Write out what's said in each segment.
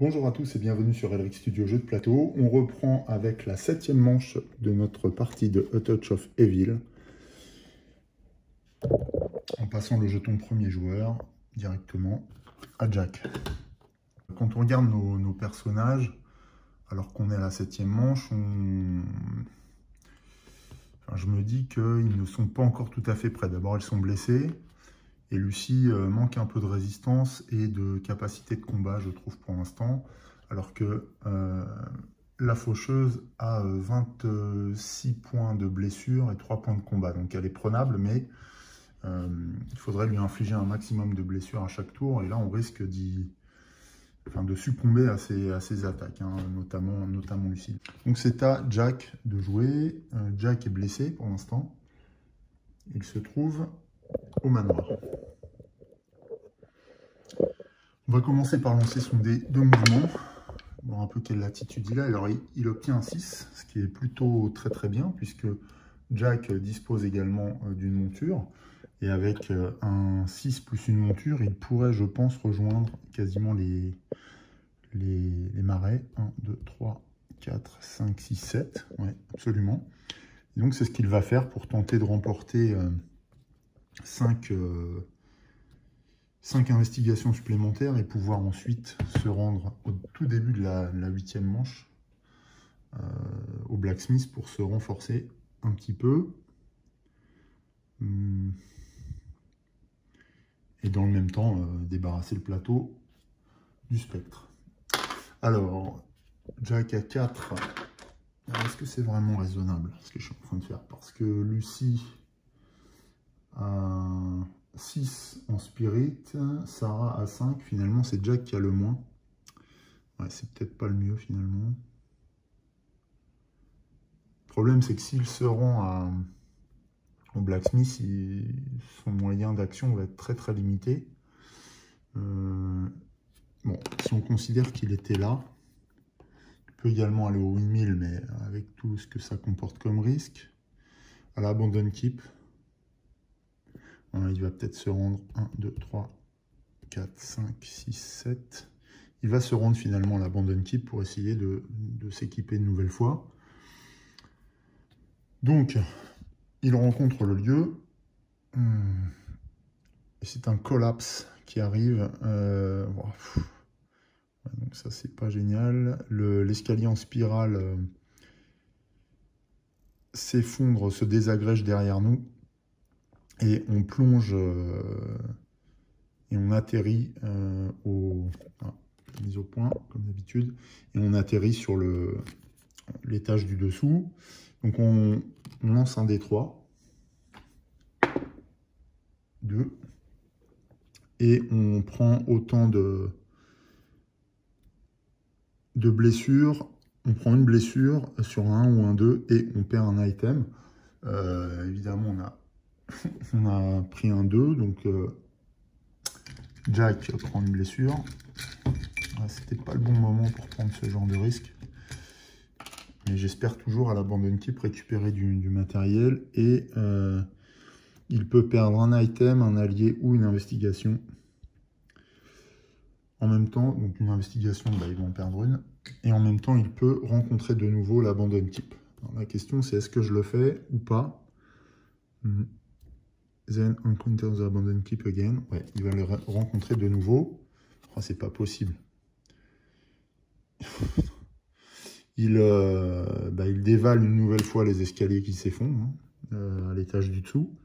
Bonjour à tous et bienvenue sur Elric Studio Jeux de plateau. On reprend avec la 7e manche de notre partie de A Touch of Evil. En passant le jeton premier joueur directement à Jack. Quand on regarde nos personnages, alors qu'on est à la 7e manche, je me dis qu'ils ne sont pas encore tout à fait prêts. D'abord, ils sont blessés. Et Lucie manque un peu de résistance et de capacité de combat, je trouve, pour l'instant. Alors que la faucheuse a 26 points de blessure et 3 points de combat. Donc elle est prenable, mais il faudrait lui infliger un maximum de blessures à chaque tour. Et là, on risque de succomber à ses attaques, hein, notamment Lucie. Donc c'est à Jack de jouer. Jack est blessé pour l'instant. Il se trouve au manoir. On va commencer par lancer son dé de mouvement, voir un peu quelle latitude il a. Alors il obtient un 6, ce qui est plutôt très bien, puisque Jack dispose également d'une monture. Et avec un 6 plus une monture, il pourrait, je pense, rejoindre quasiment les marais. 1, 2, 3, 4, 5, 6, 7. Oui, absolument. Et donc c'est ce qu'il va faire pour tenter de remporter 5 investigations supplémentaires et pouvoir ensuite se rendre au tout début de la 8e manche au Blacksmith pour se renforcer un petit peu. Et dans le même temps, débarrasser le plateau du spectre. Alors, Jack à 4. Est-ce que c'est vraiment raisonnable ce que je suis en train de faire? Parce que Lucie a 6 en spirit, Sarah a 5. Finalement, c'est Jack qui a le moins. Ouais, c'est peut-être pas le mieux finalement. Le problème, c'est que s'il se rend au Blacksmith, son moyen d'action va être très limité. Bon, si on considère qu'il était là, il peut également aller au windmill, mais avec tout ce que ça comporte comme risque. À l'abandon keep, il va peut-être se rendre 1, 2, 3, 4, 5, 6, 7. Il va se rendre finalement à l'abandon keep pour essayer de s'équiper une nouvelle fois. Donc, il rencontre le lieu. C'est un collapse qui arrive. Donc ça, c'est pas génial. L'escalier en spirale s'effondre, se désagrège derrière nous. Et on plonge et on atterrit mise au point, comme d'habitude. Et on atterrit sur l'étage du dessous. Donc on lance un D3. 2. Et on prend autant de blessures. On prend une blessure sur un 1 ou un 2 et on perd un item. Évidemment, on a pris un 2, donc Jack prend une blessure. C'était pas le bon moment pour prendre ce genre de risque. Mais j'espère toujours à l'abandon keep récupérer du matériel et il peut perdre un item, un allié ou une investigation. En même temps, donc une investigation, il va en perdre une. Et en même temps, il peut rencontrer de nouveau l'abandon keep. Alors, la question, c'est est-ce que je le fais ou pas? Then encounter the abandon keep again. Ouais, il va le rencontrer de nouveau. Oh, c'est pas possible. Il dévale une nouvelle fois les escaliers qui s'effondrent à l'étage du dessous.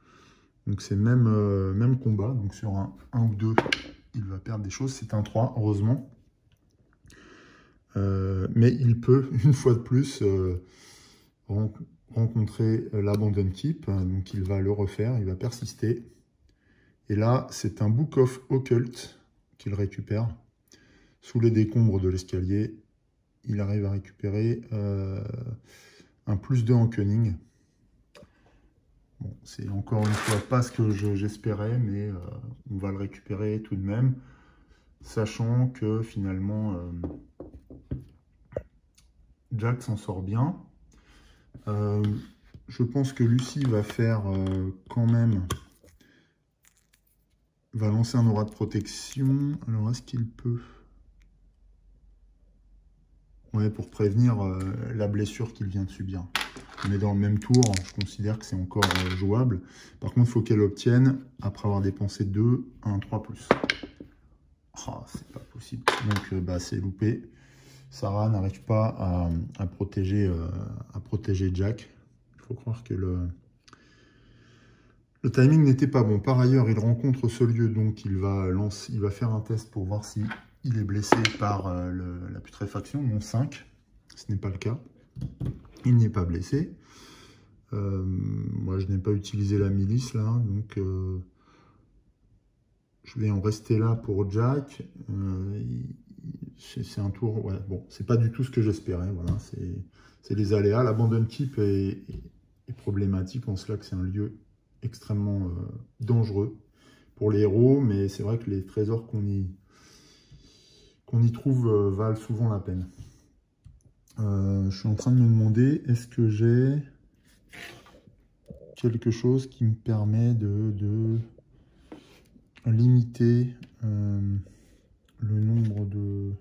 Donc c'est même combat. Donc sur un 1 ou 2, il va perdre des choses. C'est un 3, heureusement. Mais il peut, une fois de plus, rencontrer l'abandon keep. Donc il va le refaire, il va persister. Et là, c'est un Book of Occult qu'il récupère. Sous les décombres de l'escalier, il arrive à récupérer un +2 en cunning. Bon, c'est encore une fois pas ce que j'espérais, mais on va le récupérer tout de même, sachant que finalement Jack s'en sort bien. Je pense que Lucie va faire quand même, va lancer un aura de protection. Alors est-ce qu'il peut? Ouais, pour prévenir la blessure qu'il vient de subir. On est dans le même tour, je considère que c'est encore jouable. Par contre, il faut qu'elle obtienne, après avoir dépensé 2, un 3+. Ah, c'est pas possible. Donc, bah, c'est loupé. Sarah n'arrive pas à protéger Jack. Il faut croire que le timing n'était pas bon. Par ailleurs, il rencontre ce lieu, donc il va faire un test pour voir si il est blessé par la putréfaction, mon 5. Ce n'est pas le cas. Il n'est pas blessé. Moi, je n'ai pas utilisé la milice, là, donc je vais en rester là pour Jack. C'est un tour... Ouais, bon, c'est pas du tout ce que j'espérais. Voilà, c'est les aléas. L'abandon keep est problématique en cela que c'est un lieu extrêmement dangereux pour les héros, mais c'est vrai que les trésors qu'on y trouve valent souvent la peine. Je suis en train de me demander, est-ce que j'ai quelque chose qui me permet de limiter le nombre de...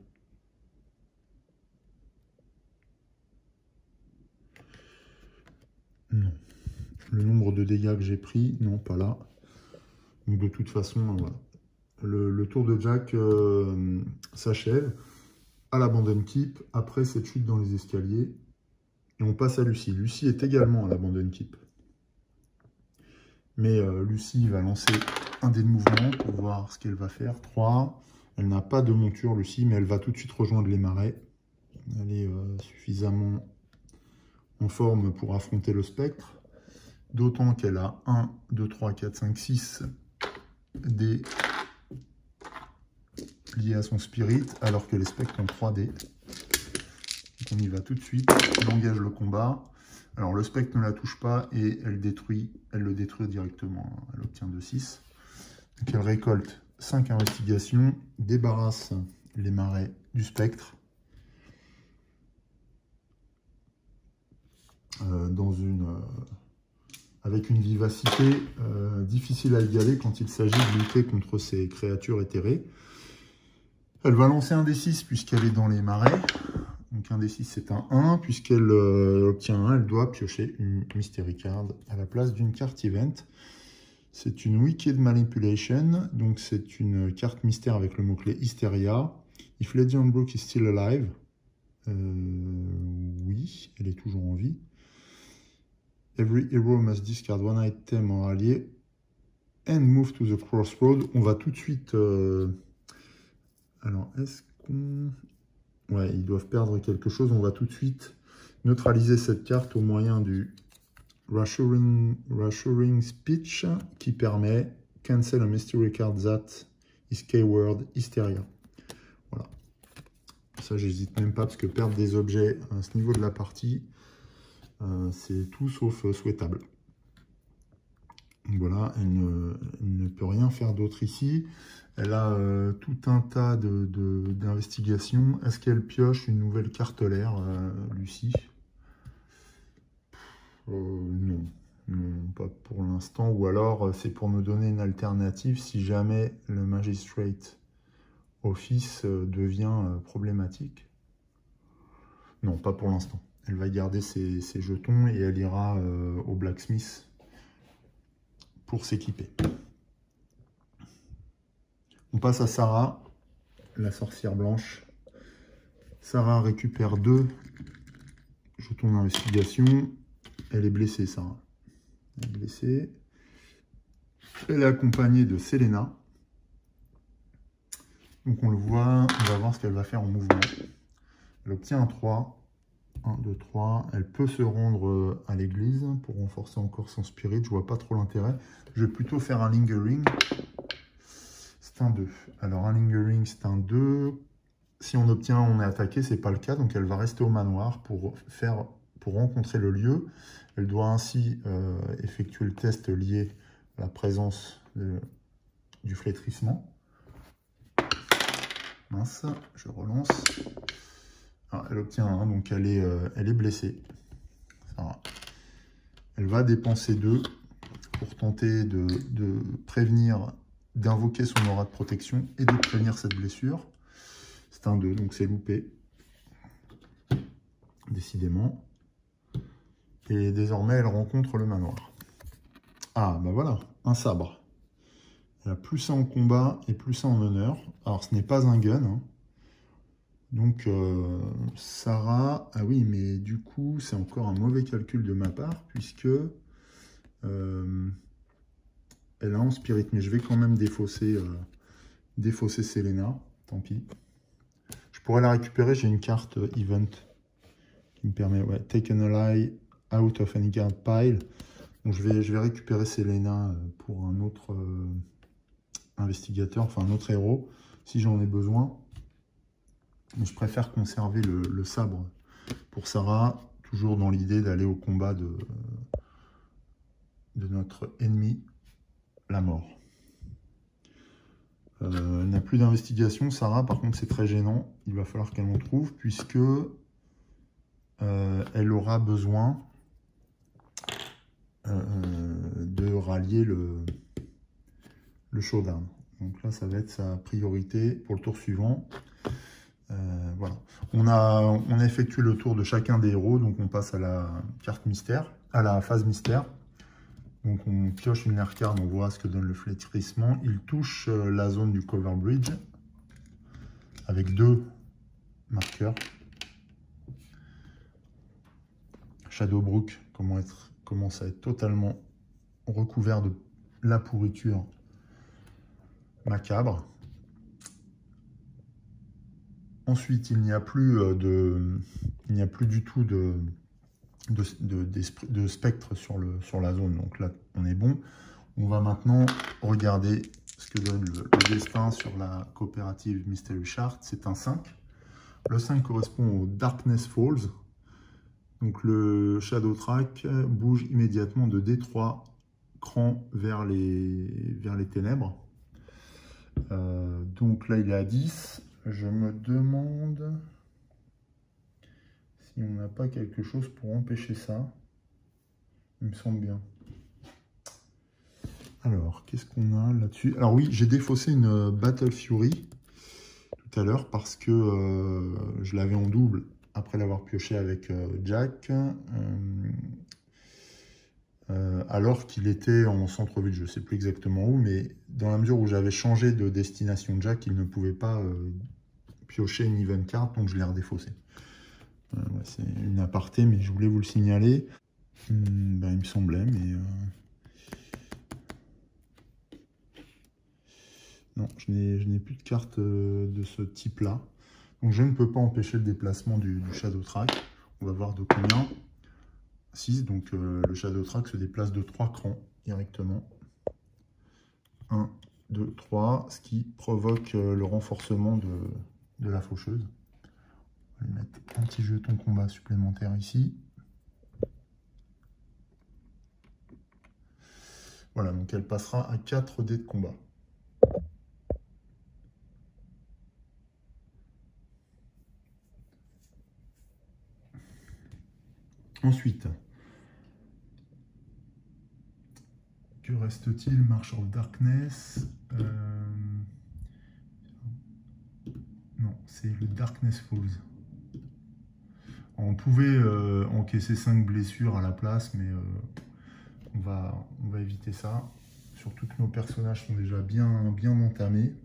Non. Le nombre de dégâts que j'ai pris, non, pas là. Donc de toute façon, voilà. Le tour de Jack s'achève à l'abandon keep, après cette chute dans les escaliers. Et on passe à Lucie. Lucie est également à l'abandon keep. Mais Lucie va lancer un dé de mouvement pour voir ce qu'elle va faire. 3. Elle n'a pas de monture, Lucie, mais elle va tout de suite rejoindre les marais. Elle est suffisamment en forme pour affronter le spectre. D'autant qu'elle a 1, 2, 3, 4, 5, 6 dés liés à son spirit, alors que les spectres ont 3 dés. Donc on y va tout de suite. Elle engage le combat. Alors le spectre ne la touche pas et elle le détruit directement. Elle obtient 2-6. Donc elle récolte 5 investigations, débarrasse les marais du spectre. Avec une vivacité difficile à égaler quand il s'agit de lutter contre ces créatures éthérées. Elle va lancer un D6 puisqu'elle est dans les marais. Donc un D6 c'est un 1. Puisqu'elle obtient 1, elle doit piocher une Mystery Card à la place d'une carte Event. C'est une Wicked Manipulation. Donc c'est une carte mystère avec le mot-clé Hysteria. If Lady Hornbrook is still alive. Oui, elle est toujours en vie. Every hero must discard one item or allié and move to the crossroad. On va tout de suite... Alors, est-ce qu'on... Ouais, ils doivent perdre quelque chose. On va tout de suite neutraliser cette carte au moyen du Reassuring Speech qui permet Cancel a mystery card that is keyword Hysteria. Voilà. Ça, j'hésite même pas parce que perdre des objets à ce niveau de la partie... c'est tout sauf souhaitable. Voilà, elle ne peut rien faire d'autre ici. Elle a tout un tas d'investigations. Est-ce qu'elle pioche une nouvelle cartelaire, Lucie? Non. Non, pas pour l'instant. Ou alors, c'est pour nous donner une alternative si jamais le Magistrate Office devient problématique. Non, pas pour l'instant. Elle va garder ses jetons et elle ira au Blacksmith pour s'équiper. On passe à Sarah, la sorcière blanche. Sarah récupère 2 jetons d'investigation. Elle est blessée, Sarah. Elle est blessée. Elle est accompagnée de Selena. Donc on le voit, on va voir ce qu'elle va faire en mouvement. Elle obtient un 3. 1, 2, 3. Elle peut se rendre à l'église pour renforcer encore son spirit. Je vois pas trop l'intérêt. Je vais plutôt faire un lingering. C'est un 2. Alors un lingering, c'est un 2. Si on obtient, on est attaqué. C'est pas le cas. Donc elle va rester au manoir pour rencontrer le lieu. Elle doit ainsi effectuer le test lié à la présence du flétrissement. Mince, je relance. Ah, elle obtient 1, donc elle est blessée. Elle va dépenser 2 pour tenter de prévenir, d'invoquer son aura de protection et de prévenir cette blessure. C'est un 2, donc c'est loupé. décidément. Et désormais, elle rencontre le manoir. Ah, bah voilà, un sabre. Elle a plus 1 en combat et plus 1 en honneur. Alors, ce n'est pas un gun, hein. Donc, Sarah... Ah oui, mais du coup, c'est encore un mauvais calcul de ma part, puisque elle a en spirit. Mais je vais quand même défausser Selena. Tant pis. Je pourrais la récupérer. J'ai une carte event qui me permet... Ouais, take an ally out of any card pile. Donc, je vais récupérer Selena pour un autre investigateur, enfin un autre héros, si j'en ai besoin. Mais je préfère conserver le sabre pour Sarah, toujours dans l'idée d'aller au combat de notre ennemi, la mort. Elle n'a plus d'investigation, Sarah, par contre c'est très gênant. Il va falloir qu'elle en trouve, puisque elle aura besoin de rallier le showdown. Donc là, ça va être sa priorité pour le tour suivant. Voilà. On a effectué le tour de chacun des héros, donc on passe à la carte mystère, à la phase mystère. Donc on pioche une air card, on voit ce que donne le flétrissement. Il touche la zone du cover bridge avec 2 marqueurs. Shadowbrook commence à être totalement recouvert de la pourriture macabre. Ensuite, il n'y a plus du tout de spectre sur la zone. Donc là, on est bon. On va maintenant regarder ce que donne le destin sur la coopérative Mystery Shard. C'est un 5. Le 5 correspond au Darkness Falls. Donc le Shadow Track bouge immédiatement de D3 crans vers les ténèbres. Donc là, il est à 10. Je me demande si on n'a pas quelque chose pour empêcher ça. Il me semble bien. Alors, qu'est-ce qu'on a là-dessus? Alors oui, j'ai défaussé une Battle Fury tout à l'heure parce que je l'avais en double après l'avoir pioché avec Jack. Alors qu'il était en centre-ville, je ne sais plus exactement où, mais dans la mesure où j'avais changé de destination Jack, il ne pouvait pas piocher une event card, donc je l'ai redéfaussé. Ouais, c'est une aparté, mais je voulais vous le signaler. Ben, il me semblait, mais... Non, je n'ai plus de carte de ce type-là. Donc je ne peux pas empêcher le déplacement du Shadow Track. On va voir de combien. 6, donc le Shadow Track se déplace de 3 crans directement. 1, 2, 3, ce qui provoque le renforcement de la faucheuse. On va lui mettre un petit jeton combat supplémentaire ici. Voilà, donc elle passera à 4 dés de combat. Ensuite, que reste-t-il? March of Darkness. Non, c'est le Darkness Falls. On pouvait encaisser 5 blessures à la place, mais on va éviter ça. Surtout que nos personnages sont déjà bien entamés.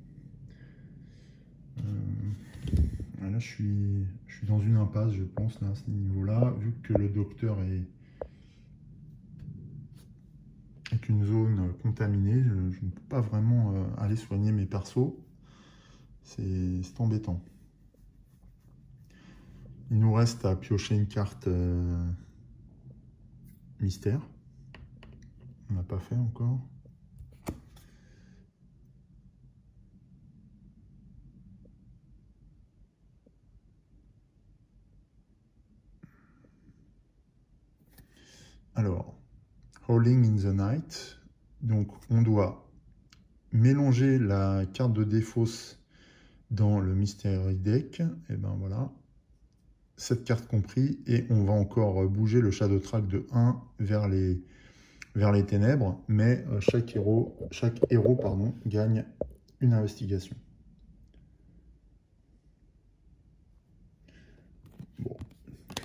Là, je suis dans une impasse, je pense, là, à ce niveau-là, vu que le docteur est une zone contaminée, je ne peux pas vraiment aller soigner mes persos. C'est embêtant. Il nous reste à piocher une carte mystère. On n'a pas fait encore. Alors, Howling in the Night. Donc, on doit mélanger la carte de défausse dans le Mystery Deck. Et ben voilà. Cette carte compris. Et on va encore bouger le Shadow Track de 1 vers les ténèbres. Mais chaque héros gagne une investigation. Bon.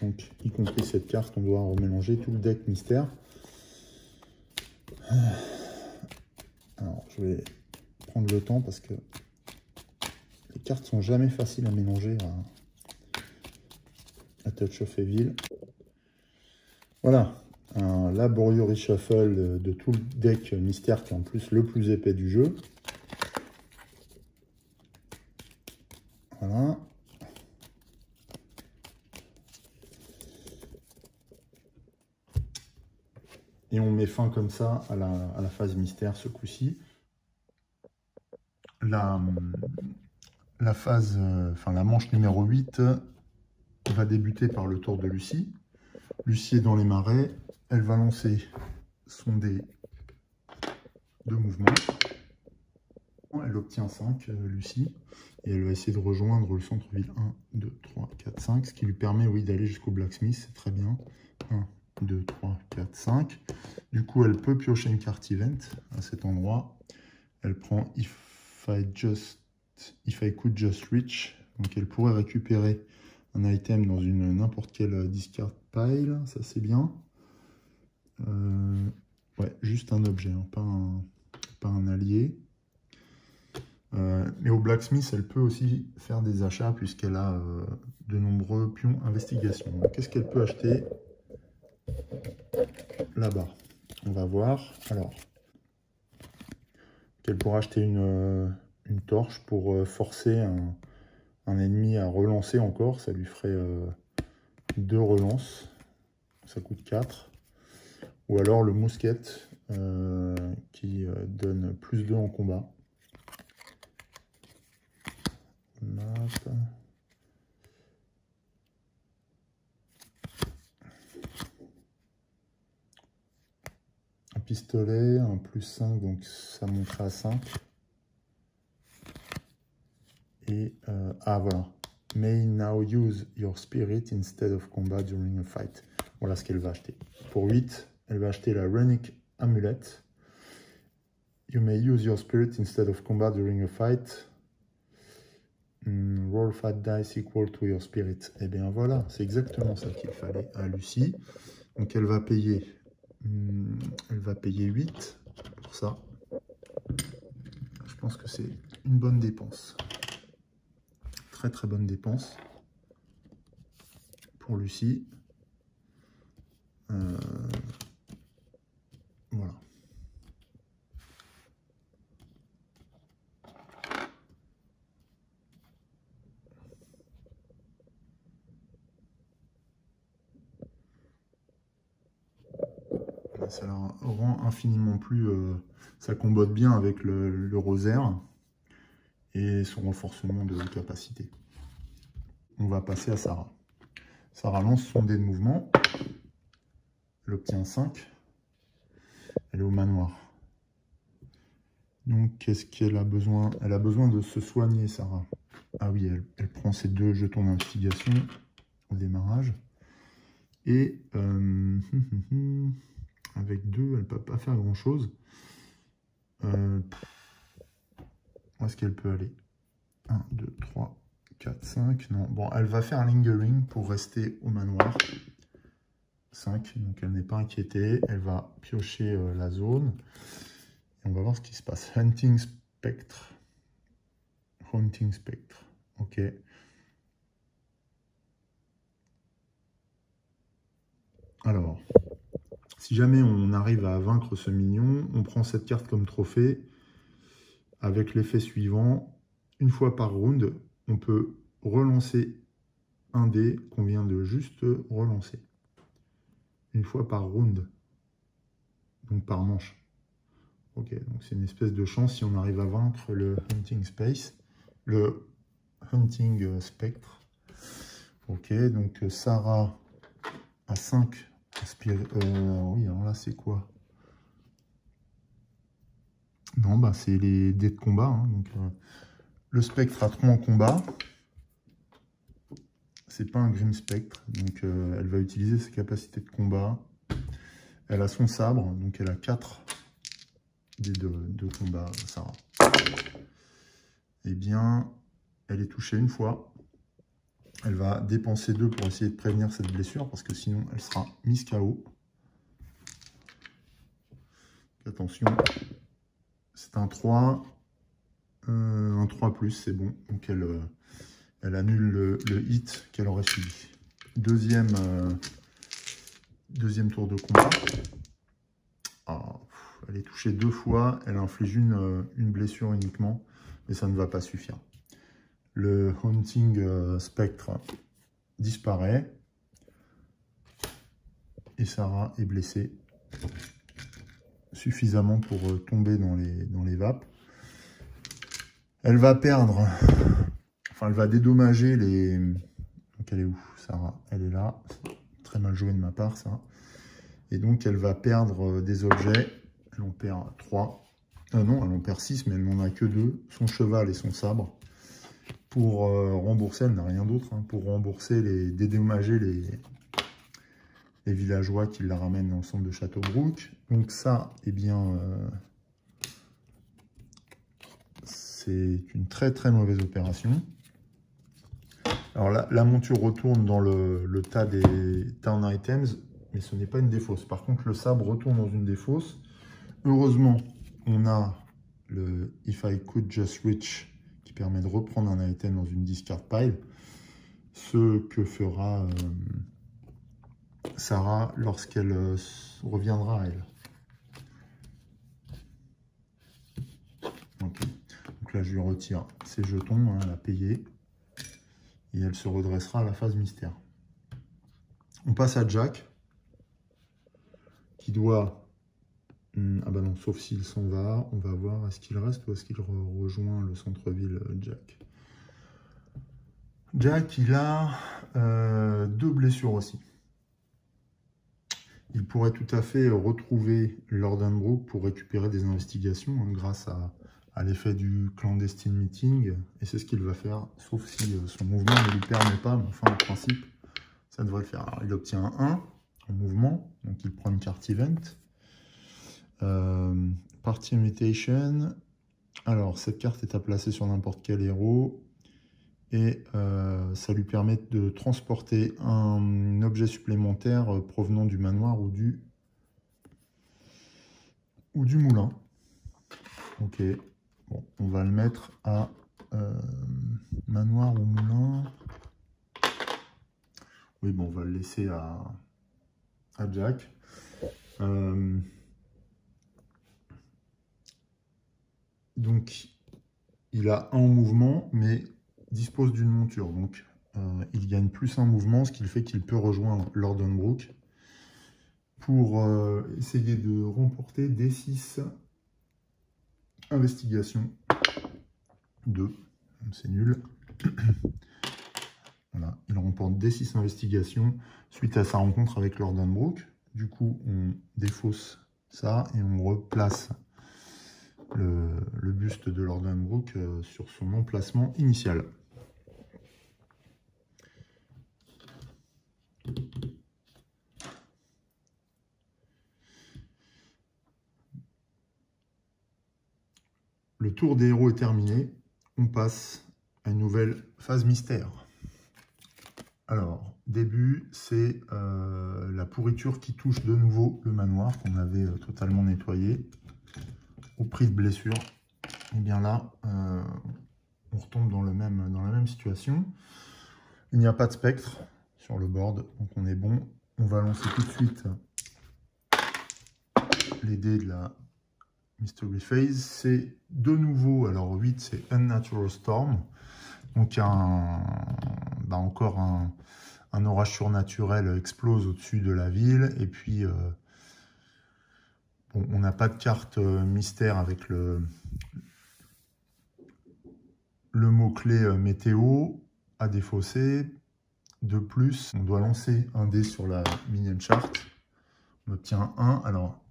Donc, y compris cette carte, on doit remélanger tout le deck mystère. Alors, je vais prendre le temps parce que les cartes sont jamais faciles à mélanger à Touch of Evil. Voilà, un laborieux reshuffle de tout le deck mystère qui est en plus le plus épais du jeu. Voilà. Et on met fin comme ça à la phase mystère ce coup-ci. La manche numéro 8 va débuter par le tour de Lucie. Lucie est dans les marais. Elle va lancer son dé de mouvement. Elle obtient 5, Lucie. Et elle va essayer de rejoindre le centre-ville 1, 2, 3, 4, 5. Ce qui lui permet, oui, d'aller jusqu'au Blacksmith. C'est très bien. 1, 2, 3, 4, 5. Du coup, elle peut piocher une carte event à cet endroit. Elle prend If I Could Just Reach. Donc, elle pourrait récupérer un item dans n'importe quelle discard pile. Ça, c'est bien. Ouais, juste un objet, hein, pas un allié. Mais au Blacksmith, elle peut aussi faire des achats puisqu'elle a de nombreux pions investigation. Qu'est-ce qu'elle peut acheter là-bas? On va voir. Alors, qu'elle pourra acheter une torche pour forcer un ennemi à relancer encore. Ça lui ferait 2 relances. Ça coûte 4. Ou alors le mousquet qui donne plus 2 en combat. Map. Un pistolet, un plus 5, donc ça montera à 5. Et voilà. May now use your spirit instead of combat during a fight. Voilà ce qu'elle va acheter. Pour 8, elle va acheter la Runic Amulet. You may use your spirit instead of combat during a fight. Roll 5 dice equal to your spirit. Et bien voilà, c'est exactement ça qu'il fallait à Lucie. Donc elle va payer 8 pour ça. Je pense que c'est une bonne dépense. Très très bonne dépense pour Lucie. Voilà. Ça la rend infiniment plus... ça combote bien avec le rosaire et son renforcement de capacité. On va passer à Sarah. Sarah lance son dé de mouvement. Elle obtient 5. Elle est au manoir. Donc, qu'est-ce qu'elle a besoin? Elle a besoin de se soigner, Sarah. Ah oui, elle prend ses 2 jetons d'investigation au démarrage. Et avec 2, elle ne peut pas faire grand-chose. Où est-ce qu'elle peut aller? 1, 2, 3, 4, 5. Non, bon, elle va faire un lingering pour rester au manoir. 5, donc elle n'est pas inquiétée. Elle va piocher la zone. Et on va voir ce qui se passe. Hunting Spectre. Hunting Spectre. Ok. Alors, si jamais on arrive à vaincre ce minion, on prend cette carte comme trophée avec l'effet suivant. Une fois par round, on peut relancer un dé qu'on vient de juste relancer. Une fois par round. Donc par manche. Ok, donc c'est une espèce de chance si on arrive à vaincre le Hunting Space. Le Hunting Spectre. Ok, donc Sarah a 5 inspiré. Oui, alors là, c'est quoi? Non, bah c'est les dés de combat. Hein, donc, le Spectre a 3 en combat. C'est pas un Grim Spectre. Donc, elle va utiliser ses capacités de combat. Elle a son sabre. Donc, elle a 4 dés de combat, Sarah. Eh bien, elle est touchée une fois. Elle va dépenser 2 pour essayer de prévenir cette blessure, parce que sinon elle sera mise KO. Attention, c'est un 3. Un 3+, c'est bon. Donc elle annule le hit qu'elle aurait subi. Deuxième tour de combat. Ah, elle est touchée 2 fois. Elle inflige une blessure uniquement. Mais ça ne va pas suffire. Le Haunting Spectre disparaît. Et Sarah est blessée suffisamment pour tomber dans les vapes. Elle va perdre, enfin elle va dédommager les... Donc elle est où, Sarah? Elle est là. Très mal joué de ma part, ça. Et donc elle va perdre des objets. Elle en perd 3. Non, elle en perd 6, mais elle n'en a que 2. Son cheval et son sabre. Pour rembourser, elle n'a rien d'autre. Hein, pour rembourser, dédommager les villageois qui la ramènent dans le centre de Châteaubrook. Donc ça, eh bien, c'est une très très mauvaise opération. Alors là, la monture retourne dans le tas des town items, mais ce n'est pas une défausse. Par contre, le sabre retourne dans une défausse. Heureusement, on a le If I Could Just Reach qui permet de reprendre un item dans une discard pile. Ce que fera Sarah lorsqu'elle reviendra à elle. Okay. Donc là, je lui retire ses jetons, hein, elle a payé. Et elle se redressera à la phase mystère. On passe à Jack, qui doit... Ah bah non, sauf s'il s'en va. On va voir, est-ce qu'il reste ou est-ce qu'il rejoint le centre-ville, Jack. Jack, il a 2 blessures aussi. Il pourrait tout à fait retrouver Lordenbrook pour récupérer des investigations, hein, grâce à l'effet du clandestine meeting. Et c'est ce qu'il va faire, sauf si son mouvement ne lui permet pas. Mais enfin, en principe, ça devrait le faire. Alors, il obtient un 1 en mouvement, donc il prend une carte event. Party Invitation. Alors, cette carte est à placer sur n'importe quel héros. Et ça lui permet de transporter un objet supplémentaire provenant du manoir ou du moulin. Ok, bon, on va le mettre à manoir ou moulin. Oui, bon, on va le laisser à Jack. Donc, il a 1 en mouvement, mais dispose d'une monture. Donc, il gagne +1 mouvement, ce qui fait qu'il peut rejoindre Lordenbrook pour essayer de remporter D6 investigation 2. C'est nul. Voilà, il remporte D6 investigation suite à sa rencontre avec Lordenbrook. Du coup, on défausse ça et on replace le buste de Lordenbrook sur son emplacement initial. Le tour des héros est terminé. On passe à une nouvelle phase mystère. Alors, début, c'est la pourriture qui touche de nouveau le manoir qu'on avait totalement nettoyé. Au prix de blessure. Et bien là, on retombe dans la même situation. Il n'y a pas de spectre sur le board, donc on est bon. On va lancer tout de suite les dés de la Mystery Phase. C'est de nouveau, alors 8, c'est Unnatural Storm. Donc encore un orage surnaturel explose au-dessus de la ville. Et puis, bon, on n'a pas de carte mystère avec le mot-clé météo à défausser. De plus, on doit lancer un dé sur la minion chart. On obtient 1. Alors,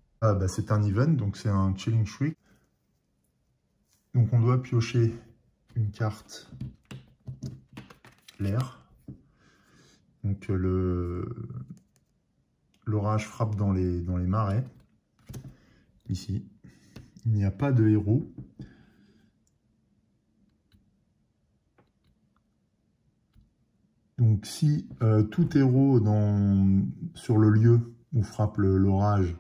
c'est un event, donc c'est un Chilling Shriek. Donc on doit piocher une carte l'air. Donc l'orage frappe dans les marais. Ici. Il n'y a pas de héros. Donc si tout héros sur le lieu où frappe l'orage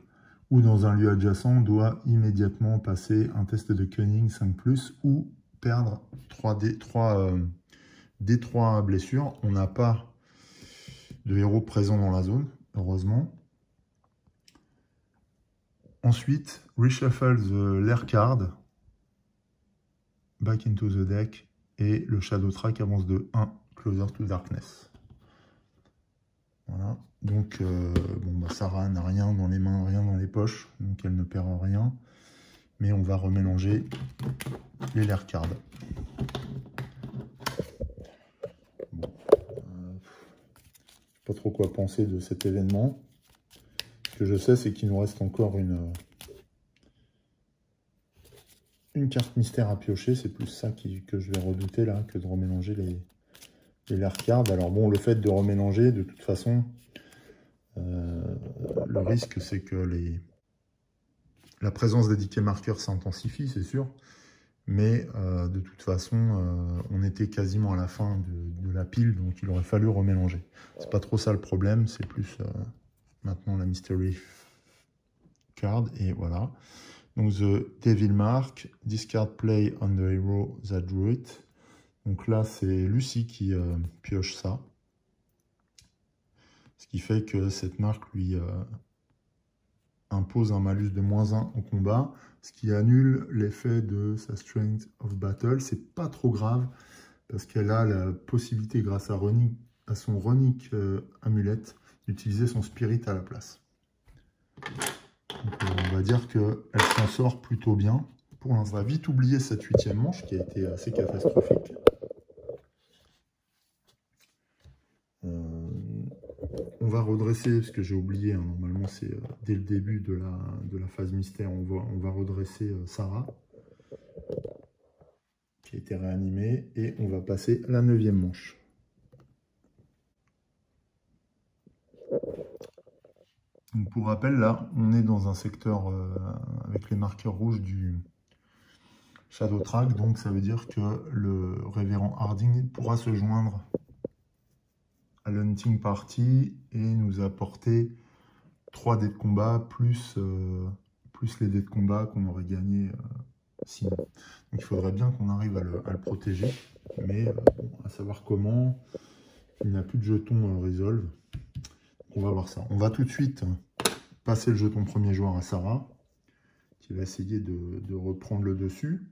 ou dans un lieu adjacent doit immédiatement passer un test de cunning 5+, ou perdre 3 blessures. On n'a pas de héros présent dans la zone, heureusement. Ensuite, reshuffle l'air card, back into the deck, et le Shadow Track avance de 1, Closer to Darkness. Voilà, donc Sarah n'a rien dans les mains, rien dans les poches, donc elle ne perd rien. Mais on va remélanger les lair cards. Bon, je ne sais pas trop quoi penser de cet événement. Ce que je sais, c'est qu'il nous reste encore une carte mystère à piocher. C'est plus ça que je vais redouter là, que de remélanger les lair cards. Alors bon, le fait de remélanger, de toute façon, le risque, c'est que la présence des decay marqueurs s'intensifie, c'est sûr. Mais de toute façon, on était quasiment à la fin de la pile, donc il aurait fallu remélanger. C'est pas trop ça le problème, c'est plus maintenant la Mystery Card, et voilà. Donc The Devil Mark, discard play on the hero that drew it. Donc là, c'est Lucie qui pioche ça. Ce qui fait que cette marque lui impose un malus de -1 au combat, ce qui annule l'effet de sa Strength of Battle. C'est pas trop grave, parce qu'elle a la possibilité, grâce à son Runic amulette, d'utiliser son Spirit à la place. Donc, on va dire qu'elle s'en sort plutôt bien. Pour l'instant, on va vite oublier cette 8e manche, qui a été assez catastrophique. On va redresser, parce que j'ai oublié, hein, normalement c'est dès le début de la phase mystère, on va redresser Sarah, qui a été réanimée, et on va passer à la 9e manche. Donc pour rappel, là, on est dans un secteur avec les marqueurs rouges du Shadow Track, donc ça veut dire que le révérend Harding pourra se joindre à l'Hunting Party et nous apporter 3 dés de combat plus les dés de combat qu'on aurait gagné sinon. Donc il faudrait bien qu'on arrive à le protéger, mais bon, à savoir comment. Il n'a plus de jetons Resolve. On va voir ça. On va tout de suite passer le jeton premier joueur à Sarah, qui va essayer de reprendre le dessus.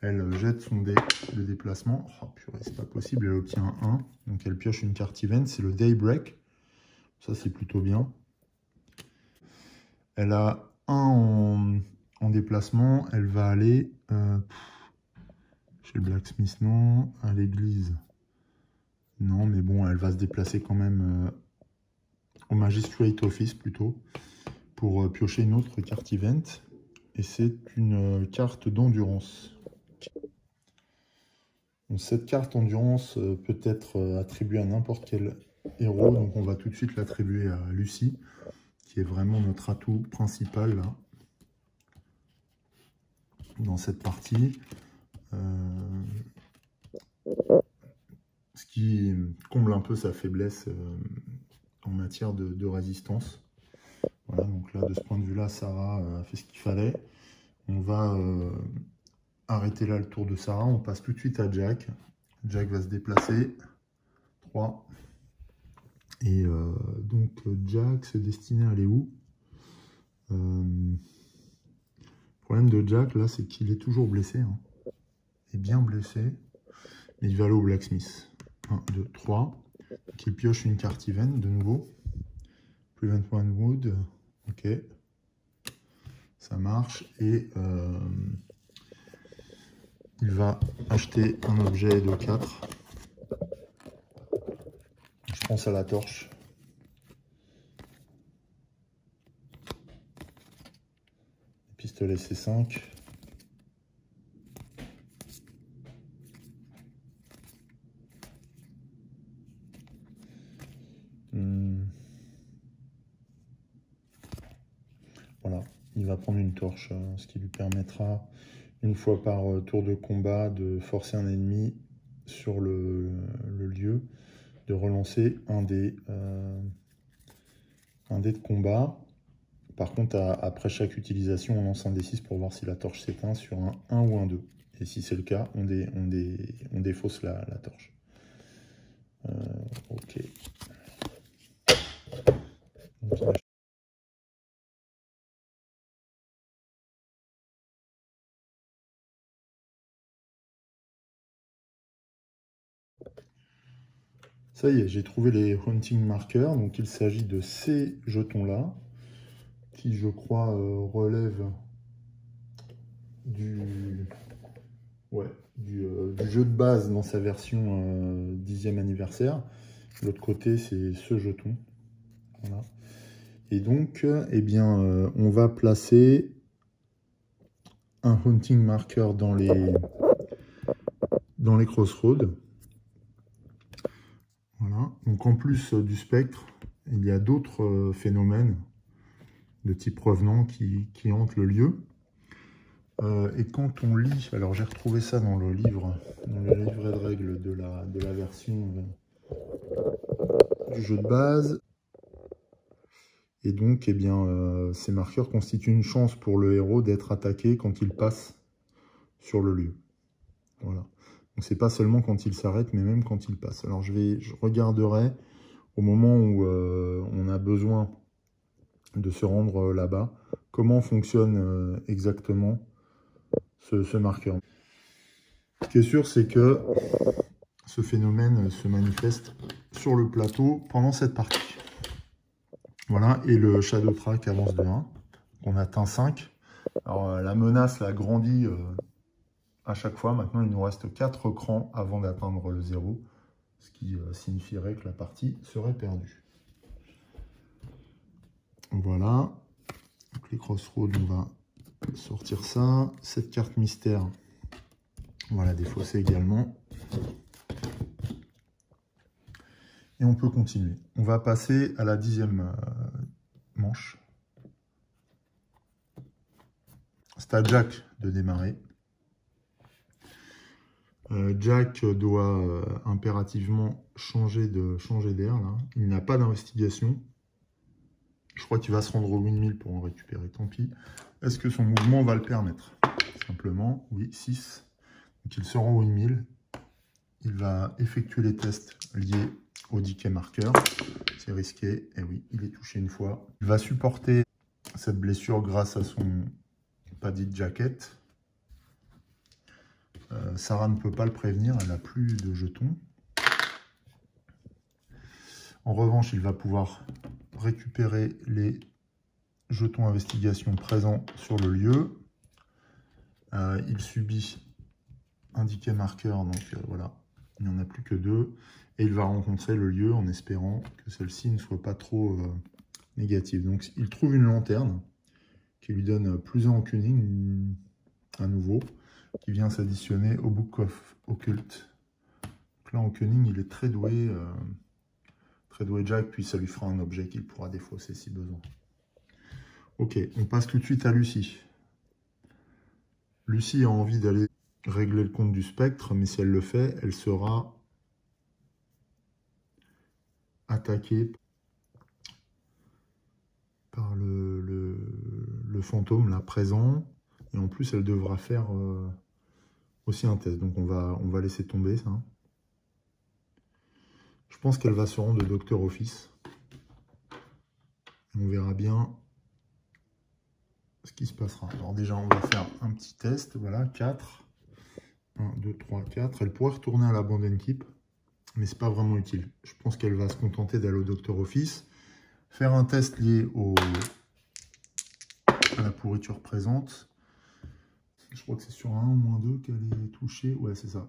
Elle jette son dé de déplacement. Oh purée, c'est pas possible, elle obtient un 1. Donc elle pioche une carte event, c'est le Daybreak. Ça c'est plutôt bien. Elle a 1 en déplacement. Elle va aller chez le Blacksmith, non. À l'église, non, mais bon, elle va se déplacer quand même au Magistrate Office plutôt, pour piocher une autre carte event. Et c'est une carte d'endurance. Cette carte endurance peut être attribuée à n'importe quel héros, donc on va tout de suite l'attribuer à Lucie, qui est vraiment notre atout principal là, dans cette partie. Ce qui comble un peu sa faiblesse en matière de résistance. Voilà, donc là, de ce point de vue-là, Sarah a fait ce qu'il fallait. On va arrêter là le tour de Sarah. On passe tout de suite à Jack. Jack va se déplacer. 3. Et donc, Jack se destinait à aller où? Le problème de Jack, là, c'est qu'il est toujours blessé. Hein. Il est bien blessé. Mais il va aller au Blacksmith. 1, 2, 3. Donc, il pioche une carte event de nouveau. Prevent One Wood. Ok. Ça marche. Et il va acheter un objet de 4. Je pense à la torche. Pistolet C5. Voilà, il va prendre une torche, ce qui lui permettra, une fois par tour de combat, de forcer un ennemi sur le lieu de relancer un dé de combat. Par contre, après chaque utilisation, on lance un D6 pour voir si la torche s'éteint sur un 1 ou un 2. Et si c'est le cas, on défausse la torche. Ok. Donc, là, ça y est, j'ai trouvé les hunting markers. Donc il s'agit de ces jetons-là, qui je crois relèvent du jeu de base dans sa version 10e anniversaire. L'autre côté, c'est ce jeton. Voilà. Et donc, eh bien, on va placer un hunting marker dans les crossroads. Voilà. Donc en plus du spectre, il y a d'autres phénomènes de type revenant qui hantent le lieu. Et quand on lit, alors j'ai retrouvé ça dans le livret de règles de la version du jeu de base. Et donc, eh bien, ces marqueurs constituent une chance pour le héros d'être attaqué quand il passe sur le lieu. Voilà. Donc c'est pas seulement quand il s'arrête, mais même quand il passe. Alors je regarderai au moment où on a besoin de se rendre là-bas, comment fonctionne exactement ce marqueur. Ce qui est sûr, c'est que ce phénomène se manifeste sur le plateau pendant cette partie. Voilà, et le Shadow Track avance de 1. On atteint 5. Alors la menace l'a grandi à chaque fois. Maintenant, il nous reste 4 crans avant d'atteindre le 0, ce qui signifierait que la partie serait perdue. Voilà. Donc les crossroads, on va sortir ça. Cette carte mystère, on va la défausser également. Et on peut continuer. On va passer à la 10e manche. C'est à Jack de démarrer. Jack doit impérativement changer d'air. Il n'a pas d'investigation. Je crois qu'il va se rendre au windmill pour en récupérer, tant pis. Est-ce que son mouvement va le permettre? Simplement, oui, 6. Donc il se rend au windmill. Il va effectuer les tests liés au decay marker. C'est risqué, et oui, il est touché une fois. Il va supporter cette blessure grâce à son padded jacket. Sarah ne peut pas le prévenir, elle n'a plus de jetons. En revanche, il va pouvoir récupérer les jetons investigation présents sur le lieu. Il subit un decay marker, donc voilà, il n'y en a plus que 2. Et il va rencontrer le lieu en espérant que celle-ci ne soit pas trop négative. Donc il trouve une lanterne qui lui donne plus 1 en cunning, à nouveau, qui vient s'additionner au Book of Occult. Donc là, en cunning, il est très doué Jack, puis ça lui fera un objet qu'il pourra défausser si besoin. Ok, on passe tout de suite à Lucie. Lucie a envie d'aller régler le compte du spectre, mais si elle le fait, elle sera attaquée par le fantôme là présent. Et en plus, elle devra faire aussi un test. Donc on va laisser tomber ça. Je pense qu'elle va se rendre au Docteur Office. On verra bien ce qui se passera. Alors déjà, on va faire un petit test. Voilà, 4. 1, 2, 3, 4. Elle pourrait retourner à l'Abandon Keep, mais c'est pas vraiment utile. Je pense qu'elle va se contenter d'aller au Docteur Office, faire un test lié à la pourriture présente. Je crois que c'est sur un 1 ou un 2 qu'elle est touchée. Ouais, c'est ça.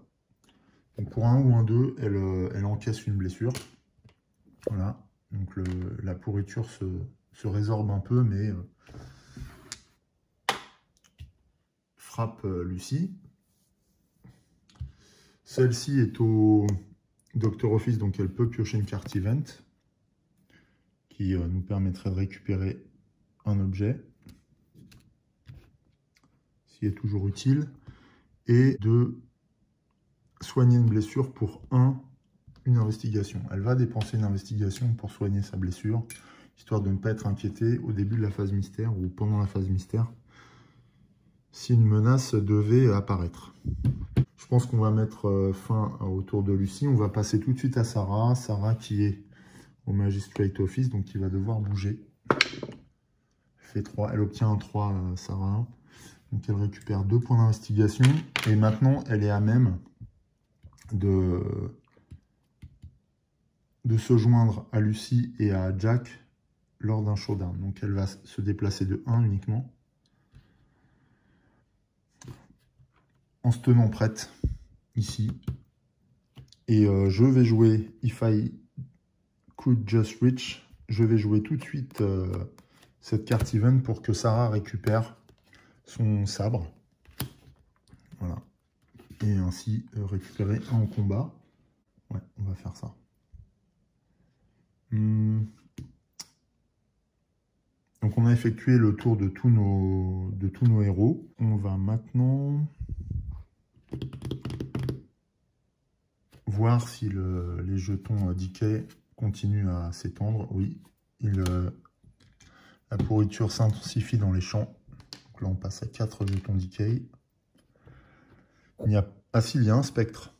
Donc pour un ou un 2, elle encaisse une blessure. Voilà. Donc la pourriture se résorbe un peu, mais frappe Lucie. Celle-ci est au Docteur Office, donc elle peut piocher une carte Event qui nous permettrait de récupérer un objet, s'il est toujours utile, et de soigner une blessure pour 1 une investigation. Elle va dépenser une investigation pour soigner sa blessure, histoire de ne pas être inquiétée au début de la phase mystère ou pendant la phase mystère, si une menace devait apparaître. Je pense qu'on va mettre fin au tour de Lucy. On va passer tout de suite à Sarah. Sarah qui est au Magistrate Office, donc qui va devoir bouger. Fait 3. Elle obtient un 3, Sarah. Donc elle récupère 2 points d'investigation. Et maintenant, elle est à même de se joindre à Lucy et à Jack lors d'un showdown. Donc elle va se déplacer de 1 uniquement. En se tenant prête, ici. Et je vais jouer If I Could Just Reach. Je vais jouer tout de suite cette carte event pour que Sarah récupère son sabre. Voilà. Et ainsi récupérer un en combat. Ouais, on va faire ça. Donc on a effectué le tour de tous nos héros. On va maintenant voir si les jetons Decay continuent à s'étendre. Oui, la pourriture s'intensifie dans les champs. Donc là on passe à 4 jetons Decay. Il y a un spectre,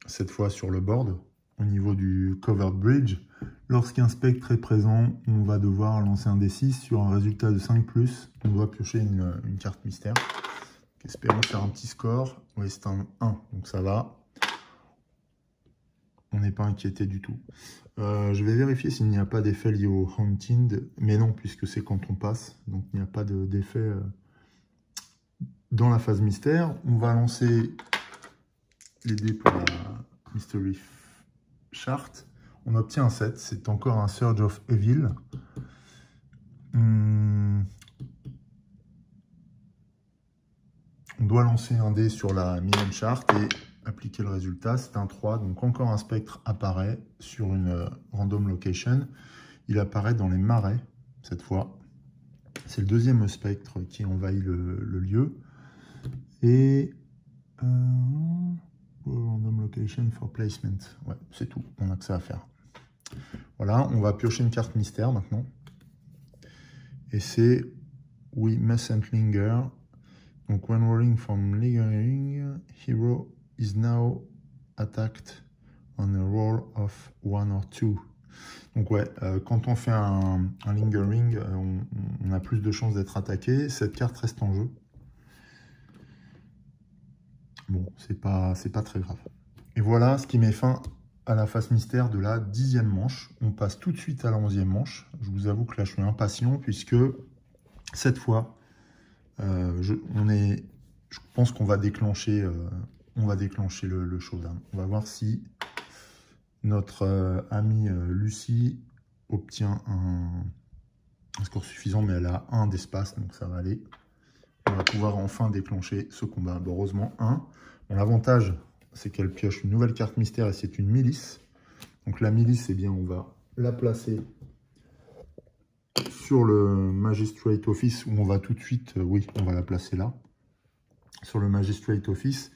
cette fois sur le board, au niveau du Covered Bridge. Lorsqu'un spectre est présent, on va devoir lancer un D6 sur un résultat de 5+. On doit piocher une carte mystère. Donc, espérons faire un petit score. Oui, c'est un 1, donc ça va. On n'est pas inquiété du tout. Je vais vérifier s'il n'y a pas d'effet lié au Haunted. Mais non, puisque c'est quand on passe. Donc il n'y a pas d'effet dans la phase mystère. On va lancer les dés pour la Mystery Chart. On obtient un 7, c'est encore un Surge of Evil. On doit lancer un dé sur la Million Chart et appliquer le résultat. C'est un 3, donc encore un spectre apparaît sur une random location. Il apparaît dans les marais, cette fois. C'est le deuxième spectre qui envahit le lieu. Et... random location for placement. Ouais, c'est tout, on a que ça à faire. Voilà, on va piocher une carte mystère maintenant. Et c'est We Mustn't Linger. Donc, when rolling from lingering, hero is now attacked on a roll of 1 or 2. Donc, ouais, quand on fait un lingering, on a plus de chances d'être attaqué. Cette carte reste en jeu. Bon, c'est pas très grave. Et voilà ce qui met fin à la phase mystère de la 10e manche. On passe tout de suite à la 11e manche. Je vous avoue que là, je suis impatient puisque cette fois, je pense qu'on va déclencher, le showdown. On va voir si notre amie Lucy obtient un score suffisant, mais elle a 1 d'espace, donc ça va aller. On va pouvoir enfin déclencher ce combat. Bon, heureusement, 1. Bon, l'avantage, c'est qu'elle pioche une nouvelle carte mystère et c'est une milice. Donc la milice, eh bien, on va la placer sur le Magistrate Office où on va tout de suite, oui, on va la placer là, sur le Magistrate Office.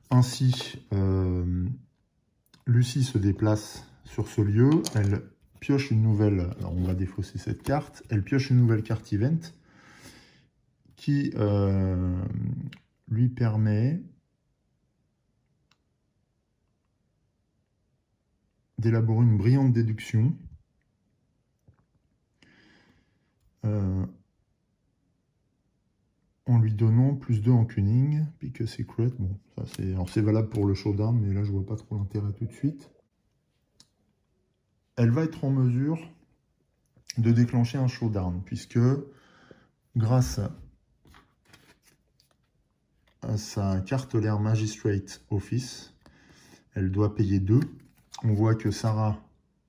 Ainsi, Lucy se déplace sur ce lieu, elle pioche une nouvelle, alors on va défausser cette carte, elle pioche une nouvelle carte event qui lui permet d'élaborer une brillante déduction en lui donnant +2 en cunning, pick a secret. Bon, ça c'est valable pour le showdown, mais là je vois pas trop l'intérêt tout de suite. Elle va être en mesure de déclencher un showdown, puisque grâce à sa cartelaire Magistrate Office, elle doit payer 2. On voit que Sarah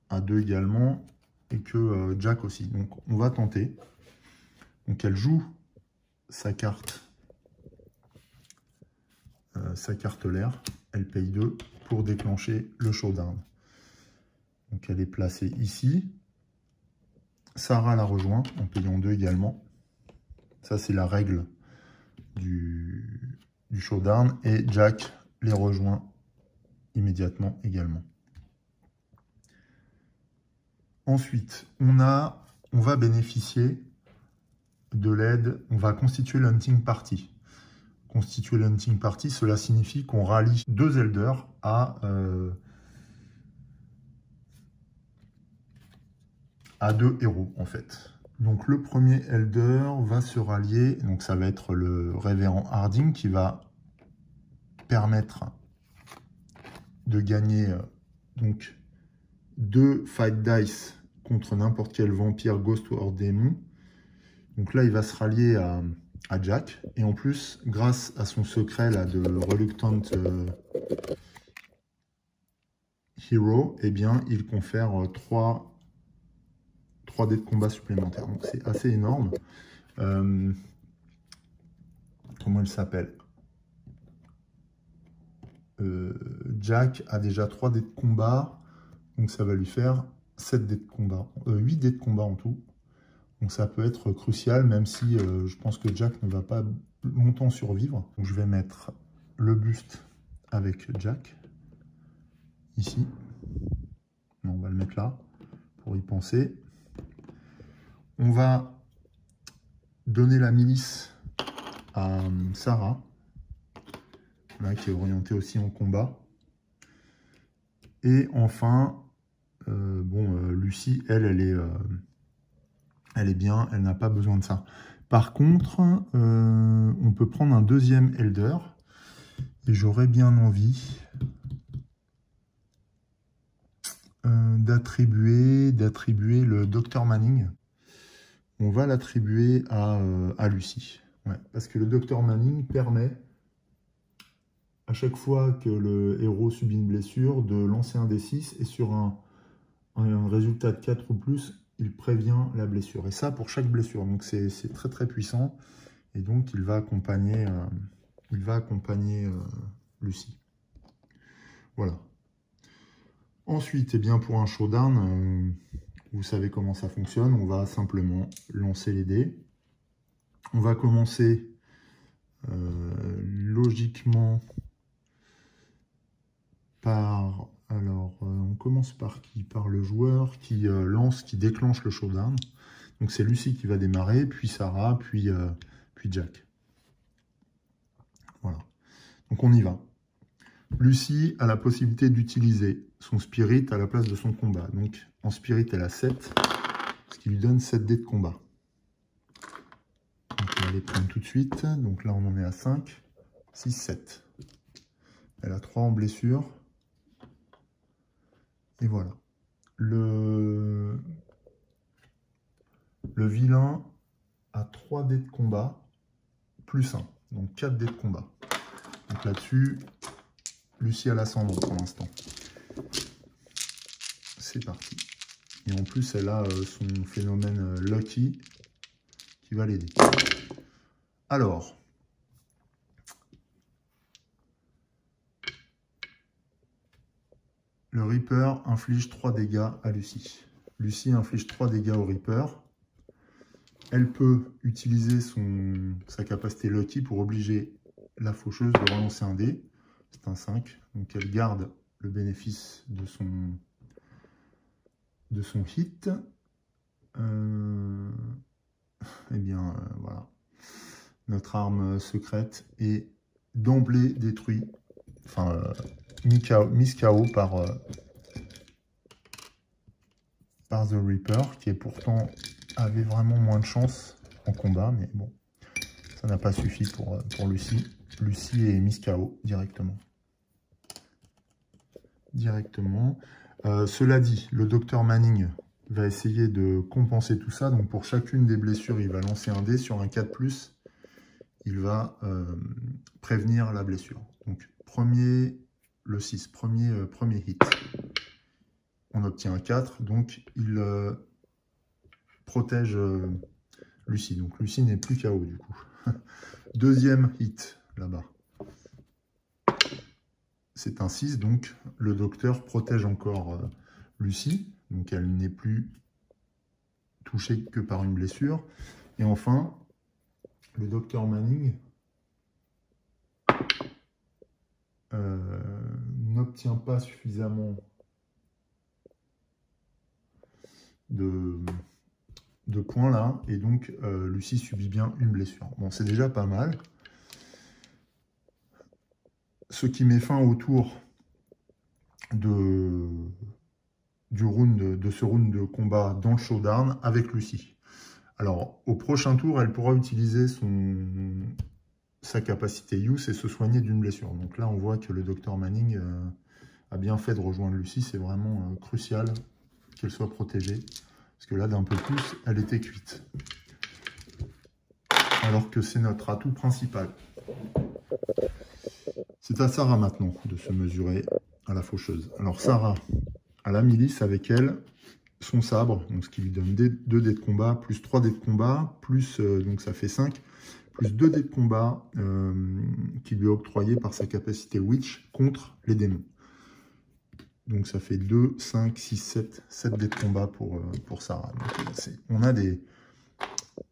a 2 également et que Jack aussi. Donc on va tenter. Donc elle joue sa cartelaire. Elle paye 2 pour déclencher le showdown. Donc elle est placée ici. Sarah la rejoint en payant 2 également. Ça c'est la règle du showdown. Et Jack les rejoint immédiatement également. Ensuite, on va bénéficier de l'aide, on va constituer l'hunting party. Constituer l'hunting party, cela signifie qu'on rallie 2 elders à 2 héros en fait. Donc le premier elder va se rallier, donc ça va être le révérend Harding qui va permettre de gagner donc 2 fight dice contre n'importe quel vampire, ghost ou hors démon. Donc là il va se rallier à Jack, et en plus grâce à son secret là de Reluctant Hero, eh bien il confère 3 dés de combat supplémentaires. Donc c'est assez énorme. Comment il s'appelle? Jack a déjà 3 dés de combat, donc ça va lui faire 7 dés de combat, 8 dés de combat en tout. Donc ça peut être crucial, même si je pense que Jack ne va pas longtemps survivre. Donc je vais mettre le buste avec Jack, ici. Non, on va le mettre là, pour y penser. On va donner la milice à Sarah, là, qui est orientée aussi en combat. Et enfin, Lucie, elle est bien, elle n'a pas besoin de ça. Par contre, on peut prendre un deuxième elder, et j'aurais bien envie d'attribuer le Dr Manning. On va l'attribuer à Lucie. Ouais, parce que le Dr Manning permet, à chaque fois que le héros subit une blessure, de lancer un D6, et sur un résultat de 4 ou plus, il prévient la blessure. Et ça pour chaque blessure. Donc c'est très très puissant. Et donc il va accompagner, Lucie. Voilà. Ensuite, eh bien, pour un showdown, vous savez comment ça fonctionne. On va simplement lancer les dés. On va commencer logiquement par... Alors, on commence par qui? Par le joueur qui déclenche le showdown. Donc c'est Lucie qui va démarrer, puis Sarah, puis Jack. Voilà. Donc on y va. Lucie a la possibilité d'utiliser son spirit à la place de son combat. Donc en spirit, elle a 7, ce qui lui donne 7 dés de combat. Donc on va les prendre tout de suite. Donc là, on en est à 5, 6, 7. Elle a 3 en blessure. Et voilà. Le vilain a 3 dés de combat, plus 1. Donc 4 dés de combat. Donc là-dessus, Lucie a l'ascendant pour l'instant. C'est parti. Et en plus, elle a son phénomène Lucky qui va l'aider. Alors, le Reaper inflige 3 dégâts à Lucie. Lucie inflige 3 dégâts au Reaper. Elle peut utiliser sa capacité Lucky pour obliger la faucheuse de relancer un dé. C'est un 5. Donc elle garde le bénéfice de son hit. Eh bien, voilà. Notre arme secrète est d'emblée détruite. Enfin, mise KO par The Reaper, qui pourtant avait vraiment moins de chance en combat, mais bon, ça n'a pas suffi pour Lucie. Lucie est mise KO directement. Cela dit, le Dr Manning va essayer de compenser tout ça. Donc pour chacune des blessures, il va lancer un dé. Sur un 4+, il va prévenir la blessure. Donc le 6, premier hit. On obtient un 4, donc il protège Lucie. Donc Lucie n'est plus KO du coup. Deuxième hit, là-bas. C'est un 6, donc le docteur protège encore Lucie. Donc elle n'est plus touchée que par une blessure. Et enfin, le docteur Manning n'obtient pas suffisamment de points là, et donc Lucie subit bien une blessure. Bon, c'est déjà pas mal. Ce qui met fin au tour de ce round de combat dans le showdown avec Lucie. Alors, au prochain tour, elle pourra utiliser sa capacité use et se soigner d'une blessure. Donc là, on voit que le Dr Manning a bien fait de rejoindre Lucie. C'est vraiment crucial qu'elle soit protégée. Parce que là, d'un peu plus, elle était cuite. Alors que c'est notre atout principal. C'est à Sarah maintenant de se mesurer à la faucheuse. Alors Sarah a la milice avec elle, son sabre, donc ce qui lui donne 2 dés de combat, plus 3 dés de combat, plus, donc ça fait 5, plus 2 dés de combat qui lui est octroyé par sa capacité Witch contre les démons. Donc ça fait 2, 5, 6, 7 dés de combat pour Sarah. Donc, on a des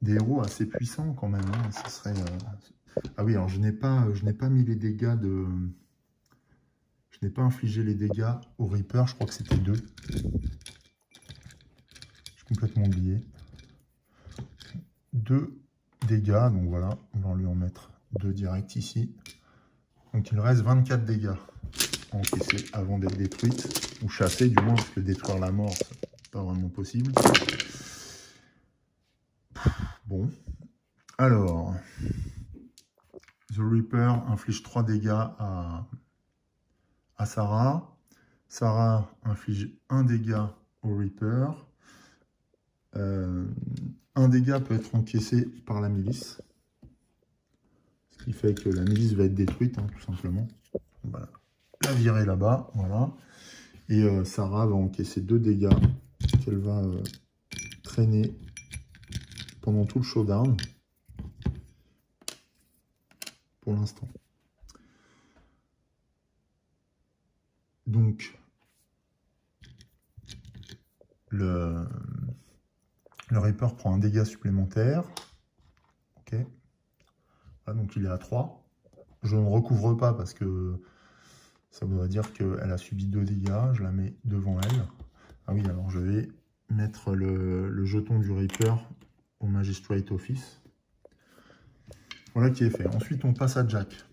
héros assez puissants quand même. Hein. Ça serait, Ah oui, alors je n'ai pas mis les dégâts de... Je n'ai pas infligé les dégâts au Reaper, je crois que c'était 2. J'ai complètement oublié. 2 dégâts, donc voilà, on va lui en mettre 2 direct ici. Donc il reste 24 dégâts encaissés avant d'être détruite, ou chassée du moins, parce que détruire la mort, c'est pas vraiment possible. Bon, alors, The Reaper inflige 3 dégâts à Sarah. Sarah inflige 1 dégât au Reaper. 1 dégât peut être encaissé par la milice. Ce qui fait que la milice va être détruite, hein, tout simplement. Voilà. La virer là-bas, voilà. Et Sarah va encaisser 2 dégâts qu'elle va traîner pendant tout le showdown. Pour l'instant. Donc, le Reaper prend un dégât supplémentaire. Ok. Là, donc il est à 3. Je ne recouvre pas parce que ça voudrait dire qu'elle a subi 2 dégâts. Je la mets devant elle. Ah oui, alors je vais mettre le jeton du Reaper au Magistrate Office. Voilà qui est fait. Ensuite, on passe à Jack.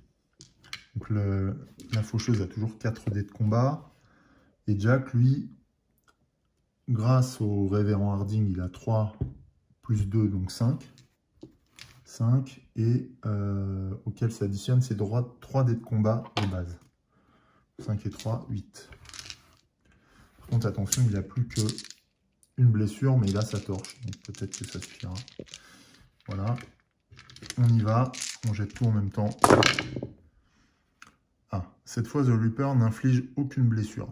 Donc la faucheuse a toujours 4 dés de combat. Et Jack, lui, grâce au révérend Harding, il a 3 plus 2, donc 5. 5, et auquel s'additionne ses 3 dés de combat de base. 5 et 3, 8. Par contre, attention, il n'a plus qu'une blessure, mais il a sa torche. Donc peut-être que ça suffira. Voilà. On y va. On jette tout en même temps. Ah, cette fois, The Reaper n'inflige aucune blessure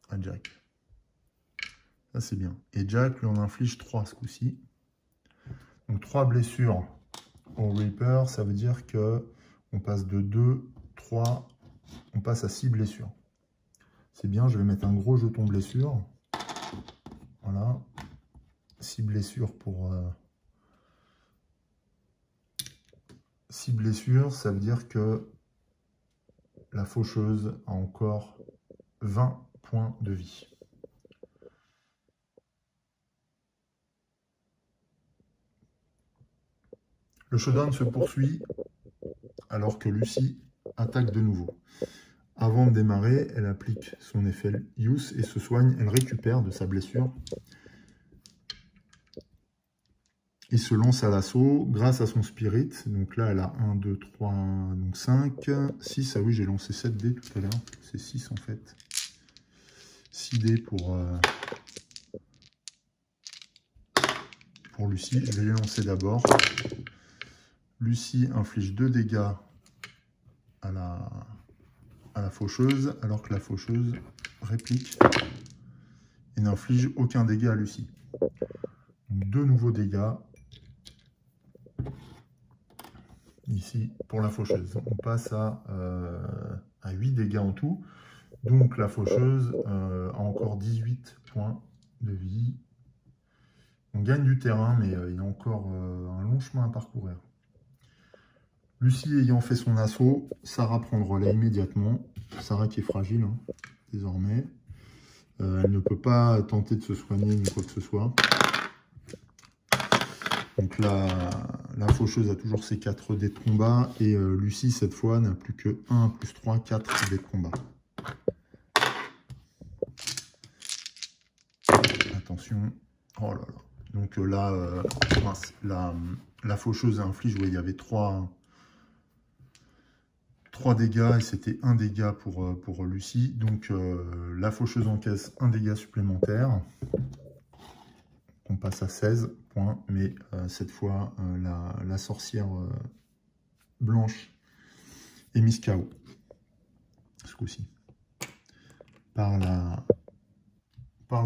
à Jack. Ça, c'est bien. Et Jack, lui, en inflige 3 ce coup-ci. Donc 3 blessures au Reaper, ça veut dire que on passe de 2, 3, on passe à 6 blessures. C'est bien, je vais mettre un gros jeton blessure. Voilà. 6 blessures pour... 6 blessures, ça veut dire que la faucheuse a encore 20 points de vie. Le showdown se poursuit alors que Lucie attaque de nouveau. Avant de démarrer, elle applique son effet Use et se soigne. Elle récupère de sa blessure et se lance à l'assaut grâce à son spirit. Donc là, elle a 1, 2, 3, donc 5, 6. Ah oui, j'ai lancé 7 dés tout à l'heure. C'est 6 en fait. 6 dés pour Lucie. Je vais les lancer d'abord. Lucie inflige 2 dégâts à la faucheuse, alors que la faucheuse réplique et n'inflige aucun dégât à Lucie. Donc 2 nouveaux dégâts ici pour la faucheuse. On passe à 8 dégâts en tout. Donc la faucheuse a encore 18 points de vie. On gagne du terrain, mais il y a encore un long chemin à parcourir. Lucie ayant fait son assaut, Sarah prend le relais immédiatement. Sarah qui est fragile, hein, désormais. Elle ne peut pas tenter de se soigner ni quoi que ce soit. Donc la faucheuse a toujours ses 4 dés de combat. Et Lucie, cette fois, n'a plus que 1, plus 3, 4 dés de combat. Attention. Oh là là. Donc là, la faucheuse inflige, il y avait 3 dégâts et c'était 1 dégât pour Lucie. Donc la faucheuse encaisse 1 dégât supplémentaire. On passe à 16 points, mais cette fois, la sorcière blanche est mise KO. Ce coup-ci. Par la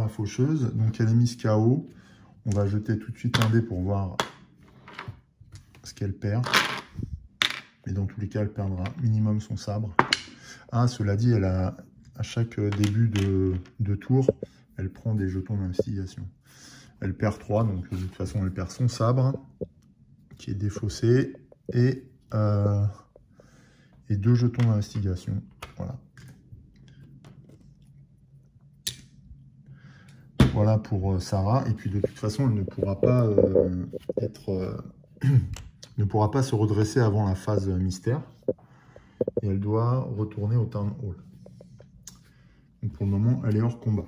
faucheuse. Donc elle est mise KO. On va jeter tout de suite un dé pour voir ce qu'elle perd. Mais dans tous les cas, elle perdra minimum son sabre. Ah, cela dit, elle a, à chaque début de tour, elle prend des jetons d'investigation. Elle perd 3, donc de toute façon, elle perd son sabre, qui est défaussé, et 2 jetons d'investigation. Voilà. Voilà pour Sarah. Et puis de toute façon, elle ne pourra pas ne pourra pas se redresser avant la phase mystère. Et elle doit retourner au Town Hall. Donc pour le moment, elle est hors combat.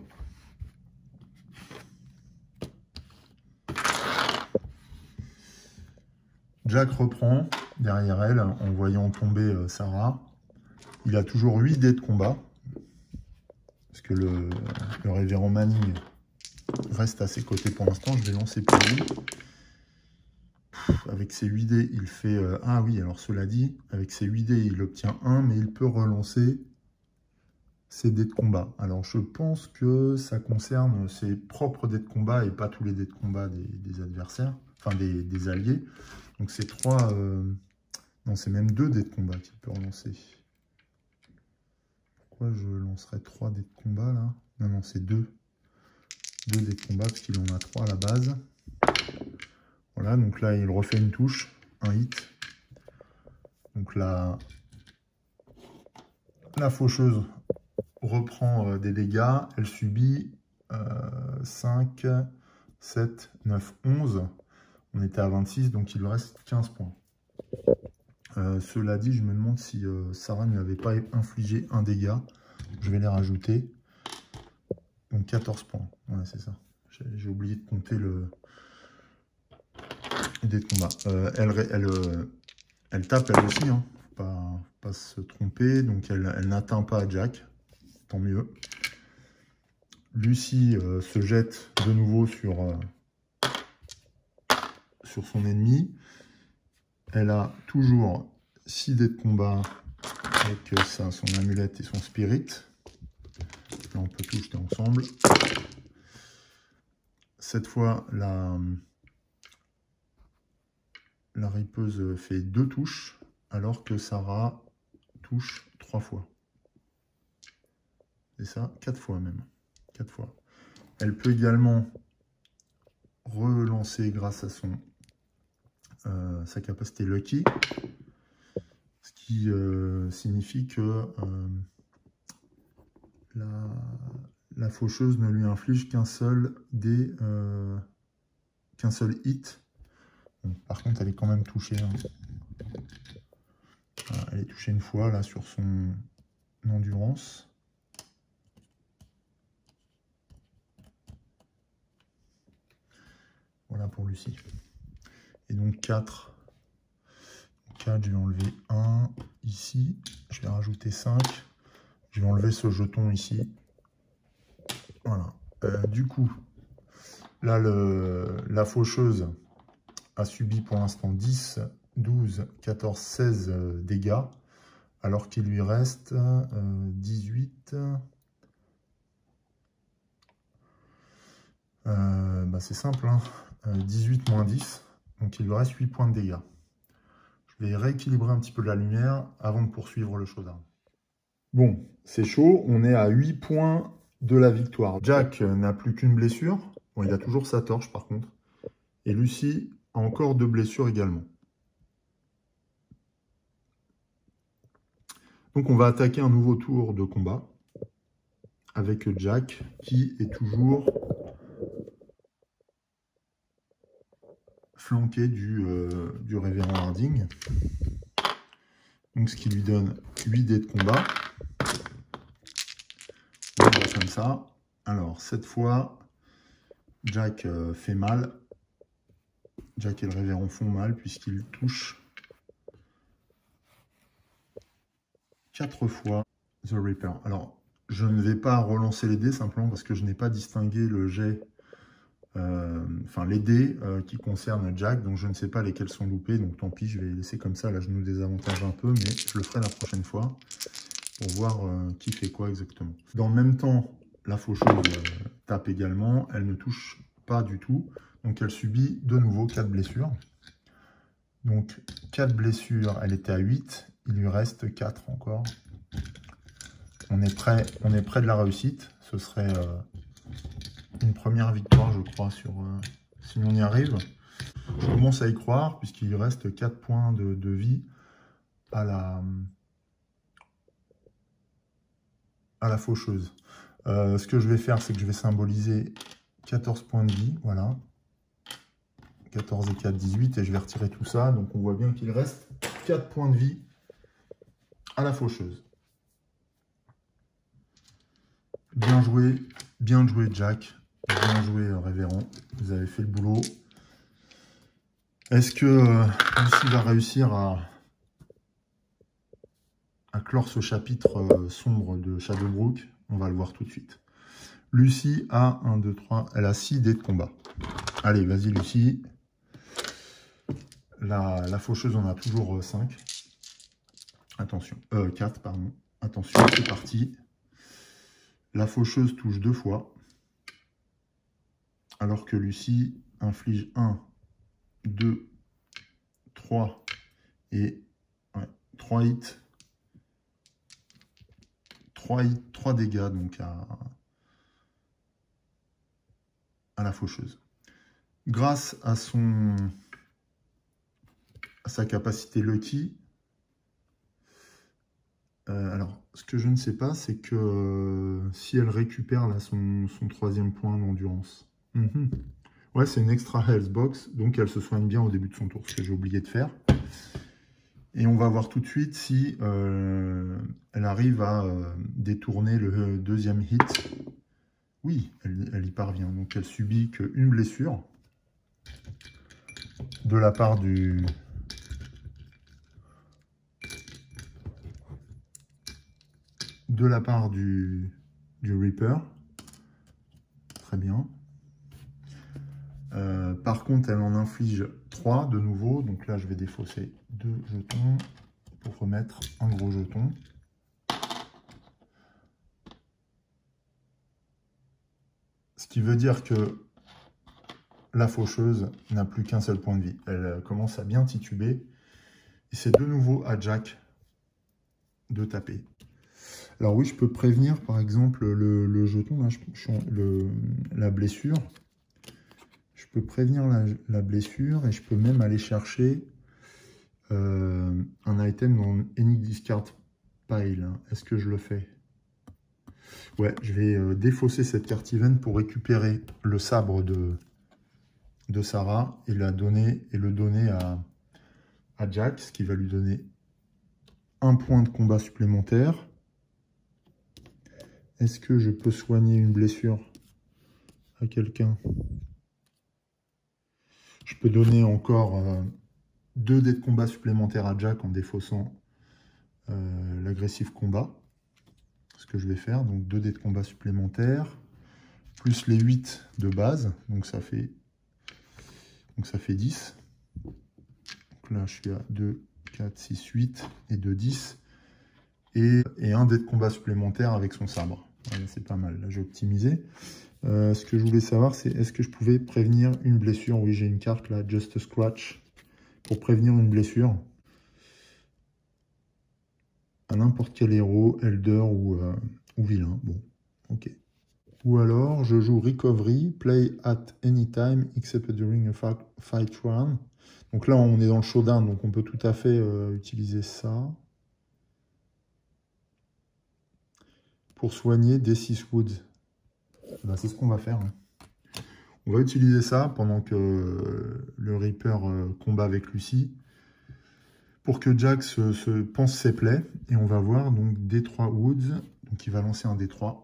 Jack reprend derrière elle en voyant tomber Sarah. Il a toujours 8 dés de combat. Parce que le révérend Manning reste à ses côtés pour l'instant. Je vais lancer pour lui. Avec ses 8 dés, il fait... ah oui, alors cela dit, avec ses 8 dés, il obtient 1, mais il peut relancer ses dés de combat. Alors je pense que ça concerne ses propres dés de combat et pas tous les dés de combat des adversaires, enfin des alliés. Donc c'est 3... non, c'est même 2 dés de combat qu'il peut relancer. Pourquoi je lancerais 3 dés de combat là? Non, non, c'est 2. 2 dés de combat parce qu'il en a 3 à la base. Voilà, donc là, il refait une touche, un hit. Donc là, la faucheuse reprend des dégâts. Elle subit 5, 7, 9, 11. On était à 26, donc il lui reste 15 points. Cela dit, je me demande si Sarah ne lui avait pas infligé un dégât. Je vais les rajouter. Donc 14 points. Ouais, c'est ça. J'ai oublié de compter le... des combats. Elle tape elle aussi, hein. Faut pas se tromper. Donc elle n'atteint pas Jack, tant mieux. Lucie se jette de nouveau sur son ennemi. Elle a toujours 6 dés de combat avec ça, son amulette et son spirit. Là on peut tout jeter ensemble. Cette fois la ripeuse fait 2 touches, alors que Sarah touche 3 fois. C'est ça, 4 fois même. 4 fois. Elle peut également relancer grâce à sa capacité Lucky, ce qui signifie que la faucheuse ne lui inflige qu'un seul hit. Bon, par contre, elle est quand même touchée. Hein. Voilà, elle est touchée une fois là sur son endurance. Voilà pour Lucie. Et donc 4. 4, je vais enlever 1 ici. Je vais rajouter 5. Je vais enlever ce jeton ici. Voilà. Du coup, là, la faucheuse a subi pour l'instant 10, 12, 14, 16 dégâts, alors qu'il lui reste 18. Bah c'est simple, hein. 18 moins 10, donc il lui reste 8 points de dégâts. Je vais rééquilibrer un petit peu la lumière avant de poursuivre le showdown. Bon, c'est chaud, on est à 8 points de la victoire. Jack n'a plus qu'une blessure. Bon, il a toujours sa torche par contre. Et Lucie a encore 2 blessures également. Donc on va attaquer un nouveau tour de combat. avec Jack qui est toujours flanqué du révérend Harding. Donc ce qui lui donne 8 dés de combat. On va comme ça. Alors cette fois, Jack fait mal. Jack et le révérend font mal puisqu'ils touchent 4 fois The Reaper. Alors je ne vais pas relancer les dés simplement parce que je n'ai pas distingué le jet, enfin les dés qui concernent Jack, donc je ne sais pas lesquels sont loupés, donc tant pis, je vais laisser comme ça. Là je nous désavantage un peu, mais je le ferai la prochaine fois pour voir qui fait quoi exactement. Dans le même temps, la faucheuse tape également, elle ne touche pas du tout, donc elle subit de nouveau 4 blessures. Donc 4 blessures, elle était à 8, il lui reste 4 encore. On est près de la réussite, ce serait une première victoire je crois si on y arrive. Je commence à y croire puisqu'il lui reste 4 points de vie à la faucheuse. Ce que je vais faire, c'est que je vais symboliser 14 points de vie, voilà. 14 et 4, 18, et je vais retirer tout ça. Donc on voit bien qu'il reste 4 points de vie à la faucheuse. Bien joué Jack, bien joué Révérend, vous avez fait le boulot. Est-ce que Lucie va réussir à clore ce chapitre sombre de Shadowbrook? On va le voir tout de suite. Lucie a 1, 2, 3, elle a 6 dés de combat. Allez, vas-y Lucie. La faucheuse en a toujours 5. Attention, 4, pardon. Attention, c'est parti. La faucheuse touche 2 fois. Alors que Lucie inflige 1, 2, 3 et 3 hits. 3 dégâts donc à la faucheuse. Grâce à sa capacité Lucky, alors ce que je ne sais pas, c'est que si elle récupère là son 3e point d'endurance. Ouais, c'est une extra health box, donc elle se soigne bien au début de son tour, ce que j'ai oublié de faire. Et on va voir tout de suite si elle arrive à détourner le 2e hit. Oui, elle y parvient. Donc elle subit qu'une blessure de la part du Reaper. Très bien. Par contre, elle en inflige 3 de nouveau. Donc là, je vais défausser 2 jetons pour remettre un gros jeton. Ce qui veut dire que la faucheuse n'a plus qu'un seul point de vie. Elle commence à bien tituber. Et c'est de nouveau à Jack de taper. Alors oui, je peux prévenir par exemple le jeton, là, la blessure. Je peux prévenir la blessure et je peux même aller chercher un item dans Any Discard Pile. Est-ce que je le fais? Ouais, je vais défausser cette carte event pour récupérer le sabre de Sarah et le donner à Jack, ce qui va lui donner un point de combat supplémentaire. Est-ce que je peux soigner une blessure à quelqu'un? Je peux donner encore 2 dés de combat supplémentaires à Jack en défaussant l'agressif combat. Ce que je vais faire, donc 2 dés de combat supplémentaires, plus les 8 de base, donc ça fait 10. Donc là, je suis à 2, 4, 6, 8 et 2, 10. Et un dé de combat supplémentaire avec son sabre. Voilà, c'est pas mal, là j'ai optimisé. Ce que je voulais savoir, c'est est-ce que je pouvais prévenir une blessure? Oui, j'ai une carte là, Just a Scratch, pour prévenir une blessure à n'importe quel héros, Elder ou vilain. Bon, ok. Ou alors, je joue Recovery, Play at any time except during a fight round. Donc là, on est dans le showdown, donc on peut tout à fait utiliser ça pour soigner D6 Woods. Ben, c'est ce qu'on va faire. Hein. On va utiliser ça pendant que le Reaper combat avec Lucy pour que Jack se pense ses plaies. Et on va voir donc D3 Woods. Donc il va lancer un D3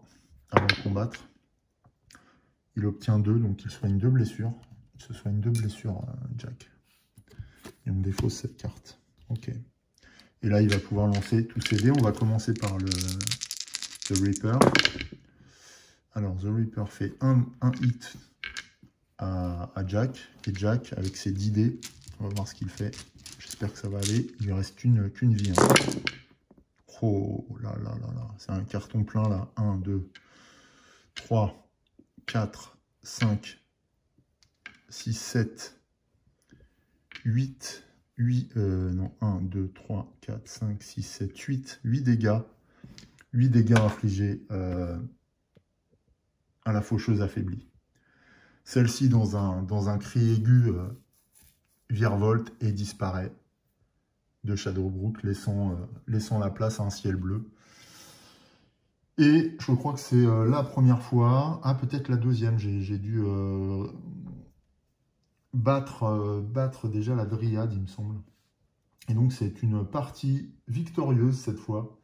avant de combattre. Il obtient 2, donc il soigne 2 blessures. Il se soigne 2 blessures, Jack. Et on défausse cette carte. Ok. Et là, il va pouvoir lancer tous ses dés. On va commencer par le Reaper. Alors, The Reaper fait un hit à Jack. Et Jack, avec ses 10 dés, on va voir ce qu'il fait. J'espère que ça va aller. Il lui reste qu'une vie. Hein. Oh là là là là. C'est un carton plein là. 1, 2, 3, 4, 5, 6, 7, 8, 1, 2, 3, 4, 5, 6, 7, 8 dégâts. 8 dégâts infligés à la faucheuse affaiblie. Celle-ci, dans un cri aigu, virevolte et disparaît de Shadowbrook, laissant la place à un ciel bleu. Et je crois que c'est la première fois, peut-être la deuxième, j'ai dû battre déjà la Dryade, il me semble. Et donc c'est une partie victorieuse cette fois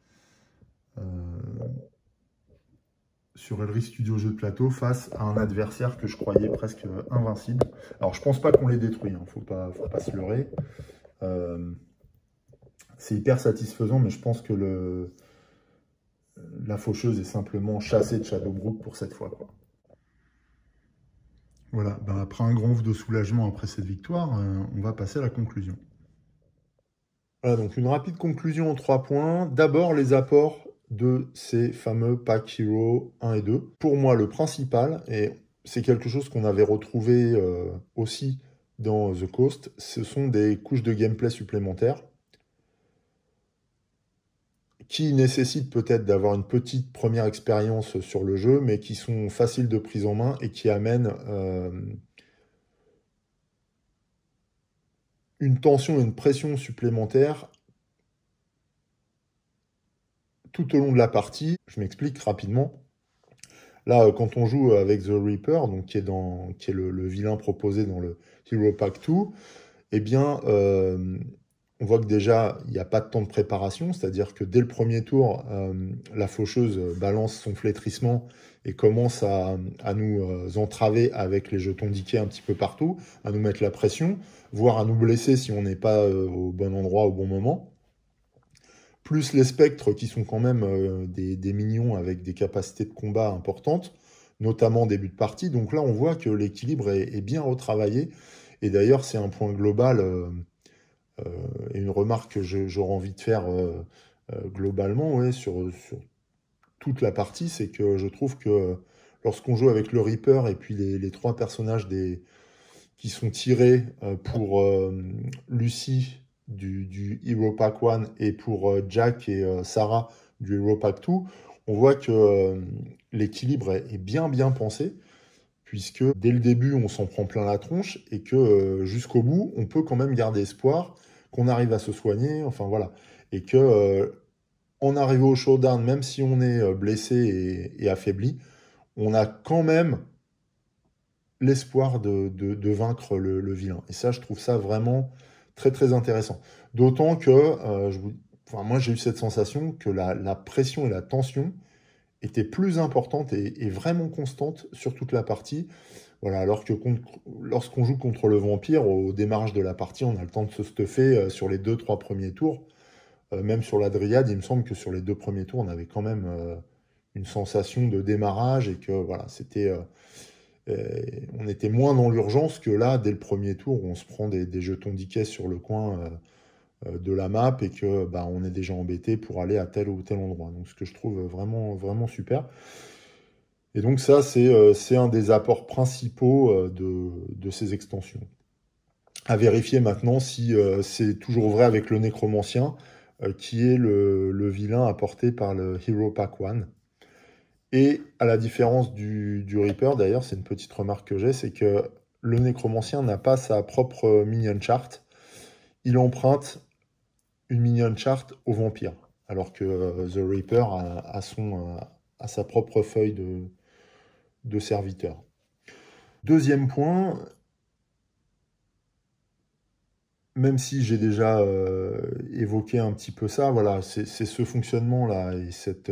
sur Elry Studio Jeux de plateau face à un adversaire que je croyais presque invincible. Alors je pense pas qu'on les détruit, hein, faut pas se leurrer. C'est hyper satisfaisant, mais je pense que la faucheuse est simplement chassée de Shadowbrook pour cette fois, quoi. Voilà, ben après un grand ouf de soulagement après cette victoire, on va passer à la conclusion. Voilà, donc une rapide conclusion en 3 points. D'abord, les apports de ces fameux Pack Hero 1 et 2. Pour moi, le principal, et c'est quelque chose qu'on avait retrouvé aussi dans The Coast, ce sont des couches de gameplay supplémentaires qui nécessitent peut-être d'avoir une petite première expérience sur le jeu, mais qui sont faciles de prise en main et qui amènent une tension et une pression supplémentaire tout au long de la partie. Je m'explique rapidement. Là, quand on joue avec The Reaper, donc qui est le vilain proposé dans le Hero Pack 2, eh bien, on voit que déjà, il n'y a pas de temps de préparation, c'est-à-dire que dès le premier tour, la faucheuse balance son flétrissement et commence à nous entraver avec les jetons d'Ikea un petit peu partout, à nous mettre la pression, voire à nous blesser si on n'est pas au bon endroit au bon moment. Plus les spectres qui sont quand même des minions avec des capacités de combat importantes, notamment en début de partie. Donc là, on voit que l'équilibre est bien retravaillé. Et d'ailleurs, c'est un point global et une remarque que j'aurais envie de faire globalement ouais, sur toute la partie, c'est que je trouve que lorsqu'on joue avec le Reaper et puis les 3 personnages qui sont tirés pour Lucy, du Hero Pack 1 et pour Jack et Sarah du Hero Pack 2, on voit que l'équilibre est bien pensé, puisque dès le début, on s'en prend plein la tronche et que jusqu'au bout, on peut quand même garder espoir qu'on arrive à se soigner, enfin voilà. Et que en arrivant au showdown, même si on est blessé et affaibli, on a quand même l'espoir de vaincre le vilain. Et ça, je trouve ça vraiment très intéressant. D'autant que moi, j'ai eu cette sensation que la pression et la tension étaient plus importantes et vraiment constantes sur toute la partie. Voilà, alors que lorsqu'on joue contre le vampire, au démarrage de la partie, on a le temps de se stuffer sur les 2-3 premiers tours. Même sur la Dryade, il me semble que sur les 2 premiers tours, on avait quand même une sensation de démarrage et que voilà, on était moins dans l'urgence que là, dès le premier tour, où on se prend des jetons d'Ikea sur le coin de la map et que on est déjà embêté pour aller à tel ou tel endroit. Donc ce que je trouve vraiment super. Et donc ça, c'est un des apports principaux de ces extensions. À vérifier maintenant si c'est toujours vrai avec le Nécromancien, qui est le vilain apporté par le Hero Pack 1. Et à la différence du Reaper, d'ailleurs, c'est une petite remarque que j'ai, c'est que le Nécromancien n'a pas sa propre minion chart. Il emprunte une minion chart au vampire, alors que The Reaper a à sa propre feuille de serviteur. Deuxième point, même si j'ai déjà évoqué un petit peu ça, voilà, c'est ce fonctionnement-là et cette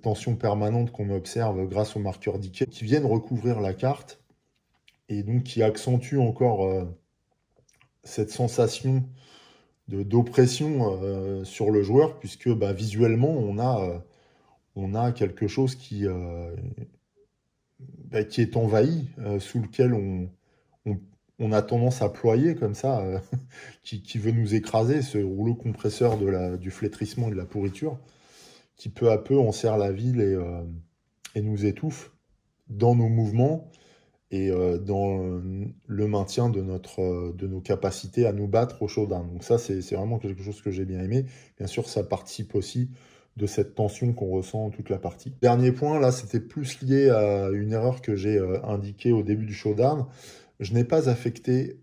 tension permanente qu'on observe grâce aux marqueurs Dikey qui viennent recouvrir la carte et donc qui accentuent encore cette sensation d'oppression sur le joueur, puisque bah, visuellement, on a quelque chose qui est envahi, sous lequel on- on a tendance à ployer comme ça, qui veut nous écraser, ce rouleau compresseur du flétrissement et de la pourriture, qui peu à peu enserre la ville et nous étouffe dans nos mouvements et dans le maintien de nos capacités à nous battre au showdown. Donc ça, c'est vraiment quelque chose que j'ai bien aimé. Bien sûr, ça participe aussi de cette tension qu'on ressent toute la partie. Dernier point, là, c'était plus lié à une erreur que j'ai indiquée au début du showdown. Je n'ai pas affecté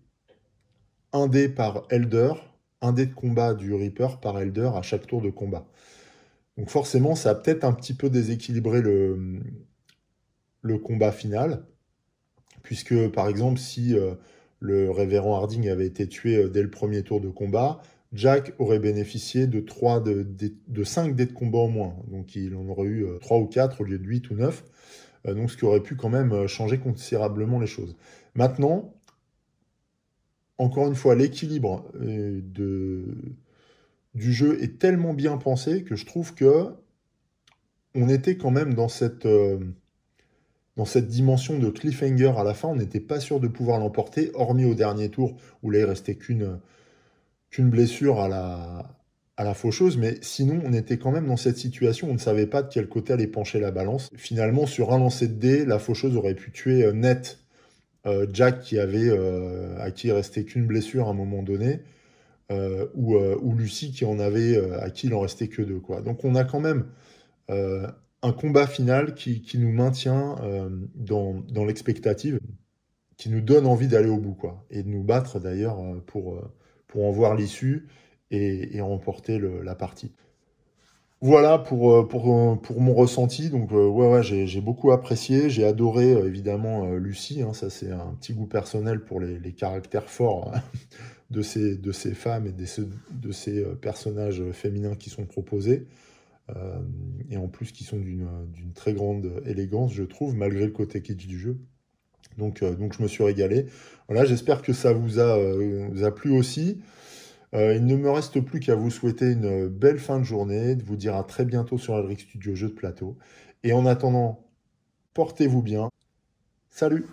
un dé par Elder, un dé de combat du Reaper par Elder à chaque tour de combat. Donc forcément, ça a peut-être un petit peu déséquilibré le combat final, puisque par exemple, si le révérend Harding avait été tué dès le premier tour de combat, Jack aurait bénéficié de 5 dés de combat au moins. Donc il en aurait eu 3 ou 4 au lieu de 8 ou 9. Donc ce qui aurait pu quand même changer considérablement les choses. Maintenant, encore une fois, l'équilibre du jeu est tellement bien pensé que je trouve que on était quand même dans cette dimension de cliffhanger à la fin. On n'était pas sûr de pouvoir l'emporter, hormis au dernier tour où là il restait qu'une blessure à la faucheuse. Mais sinon, on était quand même dans cette situation. On ne savait pas de quel côté allait pencher la balance. Finalement, sur un lancer de dés, la faucheuse aurait pu tuer net Jack à qui il restait qu'une blessure à un moment donné. Ou Lucie à qui il en restait que deux, quoi. Donc on a quand même euh, un combat final qui nous maintient dans l'expectative, qui nous donne envie d'aller au bout, quoi, et de nous battre d'ailleurs pour en voir l'issue et remporter la partie. Voilà pour mon ressenti. Donc, ouais, j'ai beaucoup apprécié. J'ai adoré, évidemment, Lucie, hein. Ça, c'est un petit goût personnel pour les caractères forts de ces femmes et de ces personnages féminins qui sont proposés. Euh, et en plus, qui sont d'une très grande élégance, je trouve, malgré le côté kitsch du jeu. Donc je me suis régalé. Voilà, j'espère que ça vous a plu aussi. Il ne me reste plus qu'à vous souhaiter une belle fin de journée, de vous dire à très bientôt sur Alric Studio Jeux de plateau. Et en attendant, portez-vous bien. Salut!